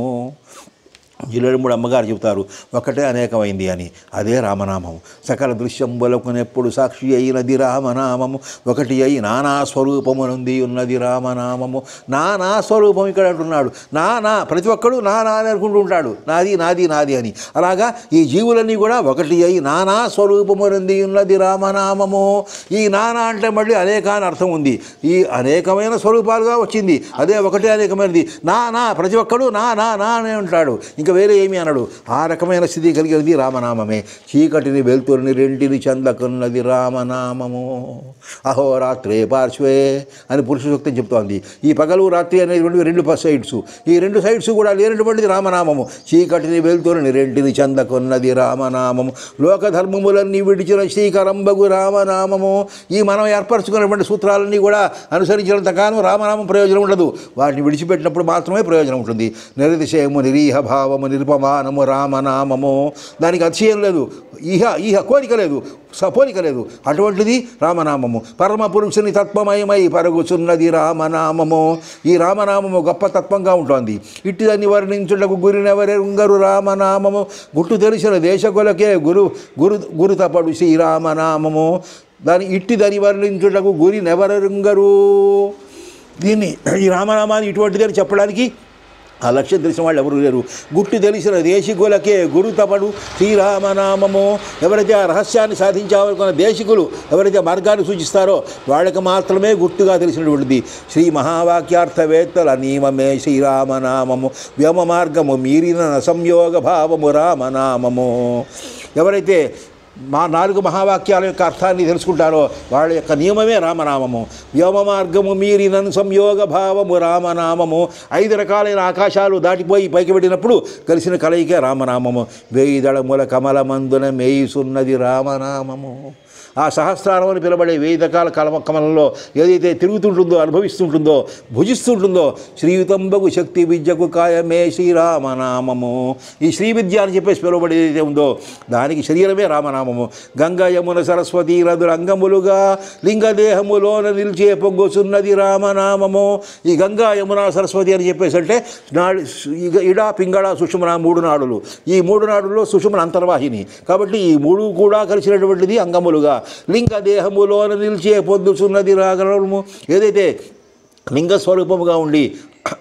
జిల్లెడుమూడు అమ్మగారు చెబుతారు, ఒకటే అనేకమైంది అని. అదే రామనామము. సకల దృశ్యంబులకు ఎప్పుడు సాక్షి అయినది రామనామము. ఒకటి అయి నానా స్వరూపమునంది ఉన్నది రామనామము. నానా స్వరూపం ఇక్కడ అంటున్నాడు. నానా, ప్రతి ఒక్కడు నానా అని అనుకుంటూ ఉంటాడు, నాది నాది నాది అని. అలాగా ఈ జీవులన్నీ కూడా ఒకటి అయి నానా స్వరూపమునంది ఉన్నది రామనామము. ఈ నానా అంటే మళ్ళీ అనేక అని అర్థం ఉంది. ఈ అనేకమైన స్వరూపాలుగా వచ్చింది, అదే ఒకటే అనేకమైనది. నానా, ప్రతి ఒక్కడు నా నా నా అనే ఉంటాడు, ఇంకా వేరే ఏమి అనడు. ఆ రకమైన స్థితి కలిగినది రామనామమే. చీకటిని వెలుతురుని రెంటిని చెందకున్నది రామనామము. అహోరాత్రే పార్శ్వే అని పురుష సూక్తం చెప్తోంది. ఈ పగలు రాత్రి అనేటువంటి రెండు సైడ్స్, ఈ రెండు సైడ్స్ కూడా లేనటువంటిది రామనామము. చీకటిని వెలుతురుని రెంటిని చెందకున్నది రామనామము. లోకధర్మములన్నీ విడిచిన శ్రీకరంబగు రామనామము. ఈ మనం ఏర్పరచుకున్నటువంటి సూత్రాలన్నీ కూడా అనుసరించినంత కాలం రామనామం ప్రయోజనం ఉండదు. వాటిని విడిచిపెట్టినప్పుడు మాత్రమే ప్రయోజనం ఉంటుంది. నిరతిశయము, నిరీహ భావము, నిర్పమానము రామనామము. దానికి అతిశయం లేదు, ఈహ కోరిక లేదు, పోలిక లేదు. అటువంటిది రామనామము. పరమ పురుషుని తత్వమయమై పరుగుచున్నది రామనామము. ఈ రామనామము గొప్ప తత్వంగా ఉంటుంది. ఇట్టి దాన్ని వర్ణించుటకు గురినెవరెరుంగరు రామనామము. గుట్టు తెలిసిన దేశకులకే గురు తపడు శ్రీరామనామము. ఇట్టి దాన్ని వర్ణించుటకు గురినెవరెరుంగరు. దీన్ని, ఈ రామనామాన్ని ఇటువంటిదని చెప్పడానికి ఆ లక్ష్యం తెలిసిన వాళ్ళు ఎవరు లేరు. గుట్టు తెలిసిన దేశికులకే గురు తపడు శ్రీరామనామము. ఎవరైతే ఆ రహస్యాన్ని సాధించాలనుకున్న దేశికులు, ఎవరైతే మార్గాన్ని సూచిస్తారో వాళ్ళకి మాత్రమే గుర్తుగా తెలిసినటువంటిది. శ్రీ మహావాక్యార్థవేత్తల నియమమే శ్రీరామనామము. వ్యోమ మార్గము మీరిన సంయోగ భావము రామనామము. ఎవరైతే నాలుగు మహావాక్యాల యొక్క అర్థాన్ని తెలుసుకుంటారో వాళ్ళ యొక్క నియమమే రామనామము. వ్యోమ మార్గము మీరిన సంయోగ భావము రామనామము. 5 రకాలైన ఆకాశాలు దాటిపోయి పైకి పెట్టినప్పుడు కలిసిన కలయికే రామనామము. 1000 దళముల కమలమందున మేయిసున్నది రామనామము. ఆ సహస్రారం అని పిలబడే 1000 రకాల కమలంలో ఏదైతే తిరుగుతుంటుందో, అనుభవిస్తుంటుందో, భుజిస్తుంటుందో శ్రీయుతంబగు శక్తి విద్యకు కాయమే శ్రీరామనామము. ఈ శ్రీ విద్య అని చెప్పేసి పిలువబడి ఏదైతే ఉందో దానికి శరీరమే రామనామము. గంగా యమున సరస్వతి నదుల అంగములుగా లింగదేహములోన నిలిచే పొంగుచున్నది రామనామము. ఈ గంగా యమున సరస్వతి అని చెప్పేసి అంటే ఇడా పింగళ సుషుమన 3 నాడులు. ఈ 3 నాడుల్లో సుషుమన అంతర్వాహిని కాబట్టి ఈ 3 కూడా కలిసినటువంటిది అంగములుగా. లింగ దేహములోన నిలిచే పొందుచున్నది రాగలము. ఏదైతే లింగస్వరూపముగా ఉండి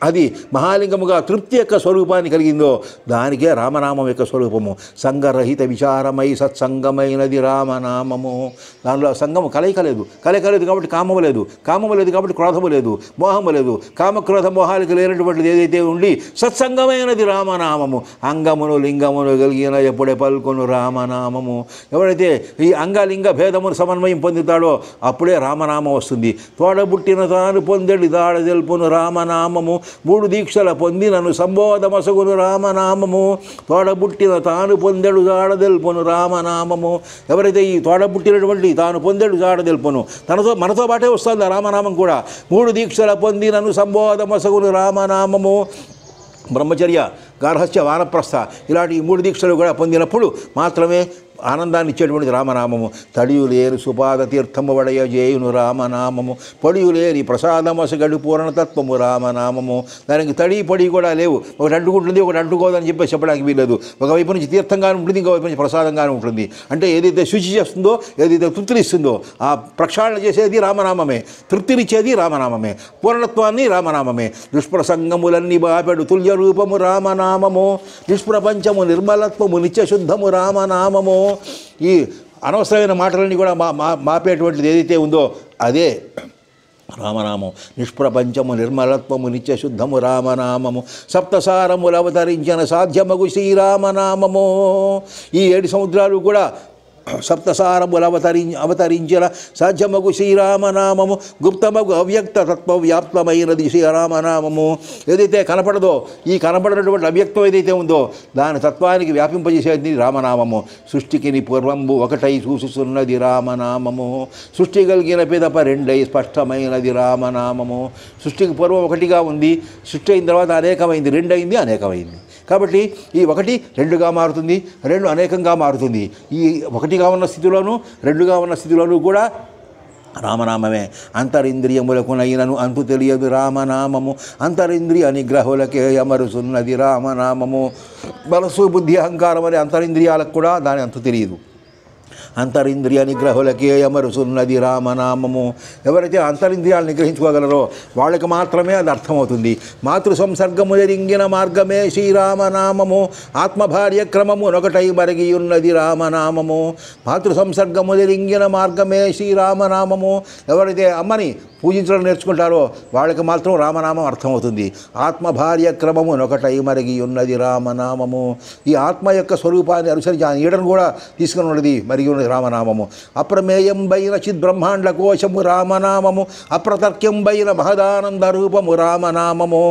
అది మహాలింగముగా తృప్తి యొక్క స్వరూపాన్ని కలిగిందో దానికే రామనామం యొక్క స్వరూపము. సంగరహిత విచారమై సత్సంగమైనది రామనామము. దానిలో సంగము కలయిక లేదు కాబట్టి కామము లేదు కాబట్టి క్రోధము లేదు, మోహము లేదు. కామక్రోధ మోహాలకు లేనటువంటిది ఏదైతే ఉండి సత్సంగమైనది రామనామము. అంగమును లింగమును కలిగిన ఎప్పుడే పలుకొను రామనామము. ఎవరైతే ఈ అంగలింగ భేదమును సమన్వయం పొందుతాడో అప్పుడే రామనామం వస్తుంది. తోడబుట్టిన తాను పొందెడి దాడ తెలుపును రామనామము. 3 దీక్షల పొంది నన్ను సంబోధమసగును రామనామము. తోడబుట్టిన తాను పొందెడు జాడదెల్పును రామనామము. ఎవరైతే ఈ తోడబుట్టినటువంటి తాను పొందెడు జాడదెల్పును, మనతో పాటే వస్తుంది ఆ రామనామం కూడా. 3 దీక్షల పొంది నన్ను సంబోధమసగును రామనామము. బ్రహ్మచర్య, గార్హస్థ్య, వానప్రస్థ ఇలాంటి ఈ 3 దీక్షలు కూడా పొందినప్పుడు మాత్రమే ఆనందాన్ని ఇచ్చేటువంటి రామనామము. తడియులేరు సుపాద తీర్థము వడయ జేయును రామనామము. పొడియులేని ప్రసాదమసగడు పూర్ణతత్వము రామనామము. దానికి తడి పొడి కూడా లేవు. ఒకటి అంటుకుంటుంది, ఒకటి అంటుకోదని చెప్పేసి చెప్పడానికి వీల్లేదు. ఒకవైపు నుంచి తీర్థంగానే ఉంటుంది, ఇంకోవైపు నుంచి ప్రసాదంగానే ఉంటుంది. అంటే ఏదైతే శుచి చేస్తుందో, ఏదైతే తృప్తినిస్తుందో ఆ ప్రక్షాళన చేసేది రామనామమే, తృప్తినిచ్చేది రామనామమే, పూర్ణత్వాన్ని రామనామమే. దుష్ప్రసంగములన్నీ బాపెడు తుల్య రూపము రామనామము. నిష్ప్రపంచము నిర్మలత్వము నిత్యశుద్ధము రామనామము. ఈ అనవసరమైన మాటలన్నీ కూడా మాపేటువంటిది ఏదైతే ఉందో అదే రామనామం నిష్ప్రపంచము నిర్మలత్వము నిత్యశుద్ధము రామనామము సప్తసారములు అవతరించిన సాధ్యమగు శ్రీరామనామము. ఈ 7 సముద్రాలు కూడా సప్తసారములు అవతరించిన సాధ్యమగు శ్రీరామనామము గుప్తమగు అవ్యక్త తత్వ వ్యాప్తమైనది శ్రీరామనామము. ఏదైతే కనపడదో ఈ కనపడినటువంటి అవ్యక్తం ఏదైతే ఉందో దాని తత్వానికి వ్యాపింపజేసేది రామనామము. సృష్టికి పూర్వంబు ఒకటై చూసుతున్నది రామనామము. సృష్టి కలిగిన పిదప రెండై స్పష్టమైనది రామనామము. సృష్టికి పూర్వం ఒకటిగా ఉంది, సృష్టి అయిన తర్వాత అనేకమైంది, రెండైంది అనేకమైంది. కాబట్టి ఈ ఒకటి రెండుగా మారుతుంది, రెండు అనేకంగా మారుతుంది. ఈ ఒకటిగా ఉన్న స్థితిలోనూ రెండుగా ఉన్న స్థితిలోనూ కూడా రామనామమే. అంతరింద్రియములకు నైనను అంతు తెలియదు రామనామము. అంతరింద్రియ నిగ్రహులకే అమరుసున్నది రామనామము. మనసు బుద్ధి అహంకారం అనే అంతరింద్రియాలకు కూడా దాని అంతు తెలియదు. అంతరింద్రియ నిగ్రహులకే అమరుసున్నది రామనామము. ఎవరైతే అంతరింద్రియాలు నిగ్రహించుకోగలరో వాళ్ళకి మాత్రమే అది అర్థమవుతుంది. మాతృ సంసర్గము ఎరింగిన మార్గమే శ్రీరామనామము. ఆత్మభార్య క్రమము నొకటై మరిగి ఉన్నది రామనామము. మాతృ సంసర్గము ఎరింగిన మార్గమే శ్రీరామనామము. ఎవరైతే అమ్మని పూజించడం నేర్చుకుంటారో వాళ్ళకి మాత్రం రామనామం అర్థమవుతుంది. ఆత్మభార్య క్రమము నొకటై మరిగి ఉన్నది రామనామము. ఈ ఆత్మ యొక్క స్వరూపాన్ని అనుసరించి ఆ నీడను కూడా తీసుకుని ఉన్నది మరిగి ఉన్నది రామనామము. అప్రమేయం బైన చిద్బ్రహ్మాండ కోశము రామనామము. అప్రతర్క్యం బైన మహదానంద రూపము రామనామము.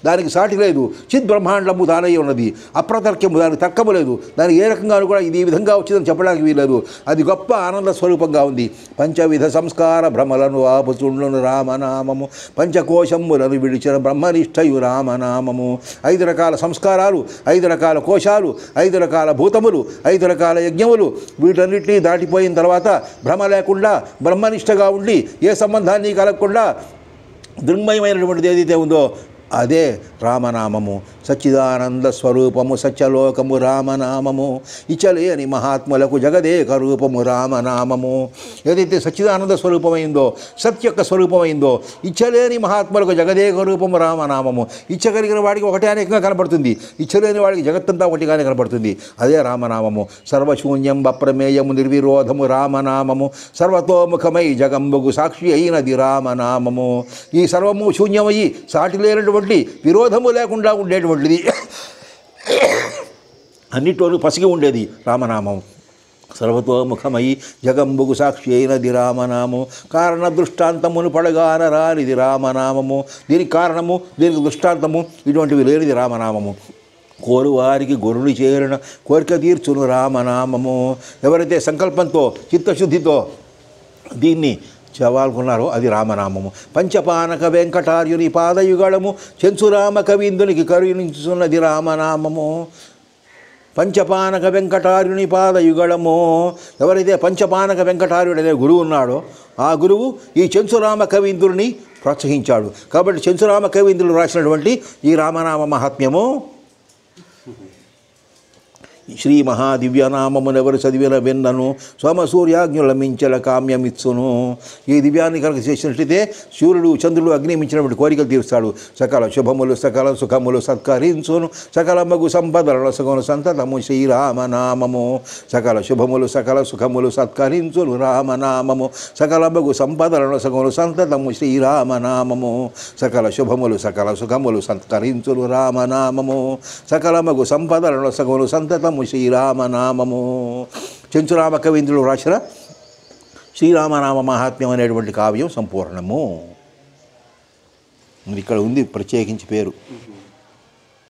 దానికి సాటి లేదు. చిద్బ్రహ్మాండము దానై ఉన్నది, అప్రతర్క్యము దానికి తర్కము లేదు. దానికి ఏ రకంగా కూడా ఇది ఈ విధంగా వచ్చిందని చెప్పడానికి వీలేదు. అది గొప్ప ఆనంద స్వరూపంగా ఉంది. పంచవిధ సంస్కార భ్రమలను ఆపుచుండును రామనామము. పంచకోశములను విడిచిన బ్రహ్మనిష్టయు రామనామము. 5 రకాల సంస్కారాలు, 5 రకాల కోశాలు, 5 రకాల భూతములు, 5 రకాల యజ్ఞములు, వీటన్నిటినీ దాటిపోయిన తర్వాత భ్రమ లేకుండా బ్రహ్మనిష్టగా ఉండి ఏ సంబంధాన్ని కలగకుండా దృంగమయమైనటువంటిది ఏదైతే ఉందో అదే రామనామము. సచ్చిదానంద స్వరూపము సత్యలోకము రామనామము. ఇచ్చలేని మహాత్ములకు జగదేక రూపము రామనామము. ఏదైతే సచ్చిదానంద స్వరూపమైందో, సత్య యొక్క స్వరూపమైందో, ఇచ్చలేని మహాత్ములకు జగదేక రూపము రామనామము. ఇచ్చ కలిగిన వాడికి ఒకటే అనేకంగా కనపడుతుంది, ఇచ్చలేని వాడికి జగత్తంతా ఒకటిగానే కనపడుతుంది. అదే రామనామము. సర్వశూన్యం అప్రమేయము నిర్విరోధము రామనామము. సర్వతోముఖమై జగంబుకు సాక్షి అయినది రామనామము. ఈ సర్వము శూన్యమయ్యి సాటి లేనటువంటి విరోధము లేకుండా ఉండేటువంటిది, అన్నిటిలోనూ పసిగి ఉండేది రామనామం. సర్వతోముఖమై జగంబుకు సాక్షి అయినది రామనామము. కారణ దృష్టాంతమును పడగాన రానిది రామనామము. దీనికి కారణము, దీనికి దృష్టాంతము ఇటువంటివి లేనిది రామనామము. కోరువారికి గొర్రుని చేరిన కోరిక తీర్చును రామనామము. ఎవరైతే సంకల్పంతో చిత్తశుద్ధితో దీన్ని చవాలనుకున్నారో అది రామనామము. పంచపానక వెంకటార్యుని పాదయుగళము చెంచురామ కవీందునికి కరుణించున్నది రామనామము. పంచపానక వెంకటార్యుని పాదయుగళము. ఎవరైతే పంచపానక వెంకటార్యుడు అనే గురువు ఉన్నాడో ఆ గురువు ఈ చెంచురామ కవీంద్రుని ప్రోత్సహించాడు. కాబట్టి చెంచురామ కవీంద్రుడు రాసినటువంటి ఈ రామనామ మహాత్మ్యము శ్రీ మహాదివ్యనామమునెవరు చదివిన విన్నను సోమసూర్యాగ్నుల మించల కామ్యమిచ్చును. ఈ దివ్యాన్ని కనుక చేసినట్లయితే సూర్యుడు చంద్రుడు అగ్ని మించినటువంటి కోరికలు తీరుస్తాడు. సకల శుభములు సకల సుఖములు సత్కరించును. సకల మగు సంపదల సగును సంతతము శ్రీరామనామము. సకల శుభములు సకల సుఖములు సత్కరించును రామనామము. సకల మగు సంపదల సగును సంతతము శ్రీరామనామము. సకల శుభములు సకల సుఖములు సత్కరించును రామనామము. సకల మగు సంపదల సగును సంతతము శ్రీరామనామము. చెంచురామ కవీంద్రుడు రాసిన శ్రీరామనామ మహాత్మ్యం అనేటువంటి కావ్యం సంపూర్ణము. ఇక్కడ ఉంది ప్రత్యేకించి పేరు.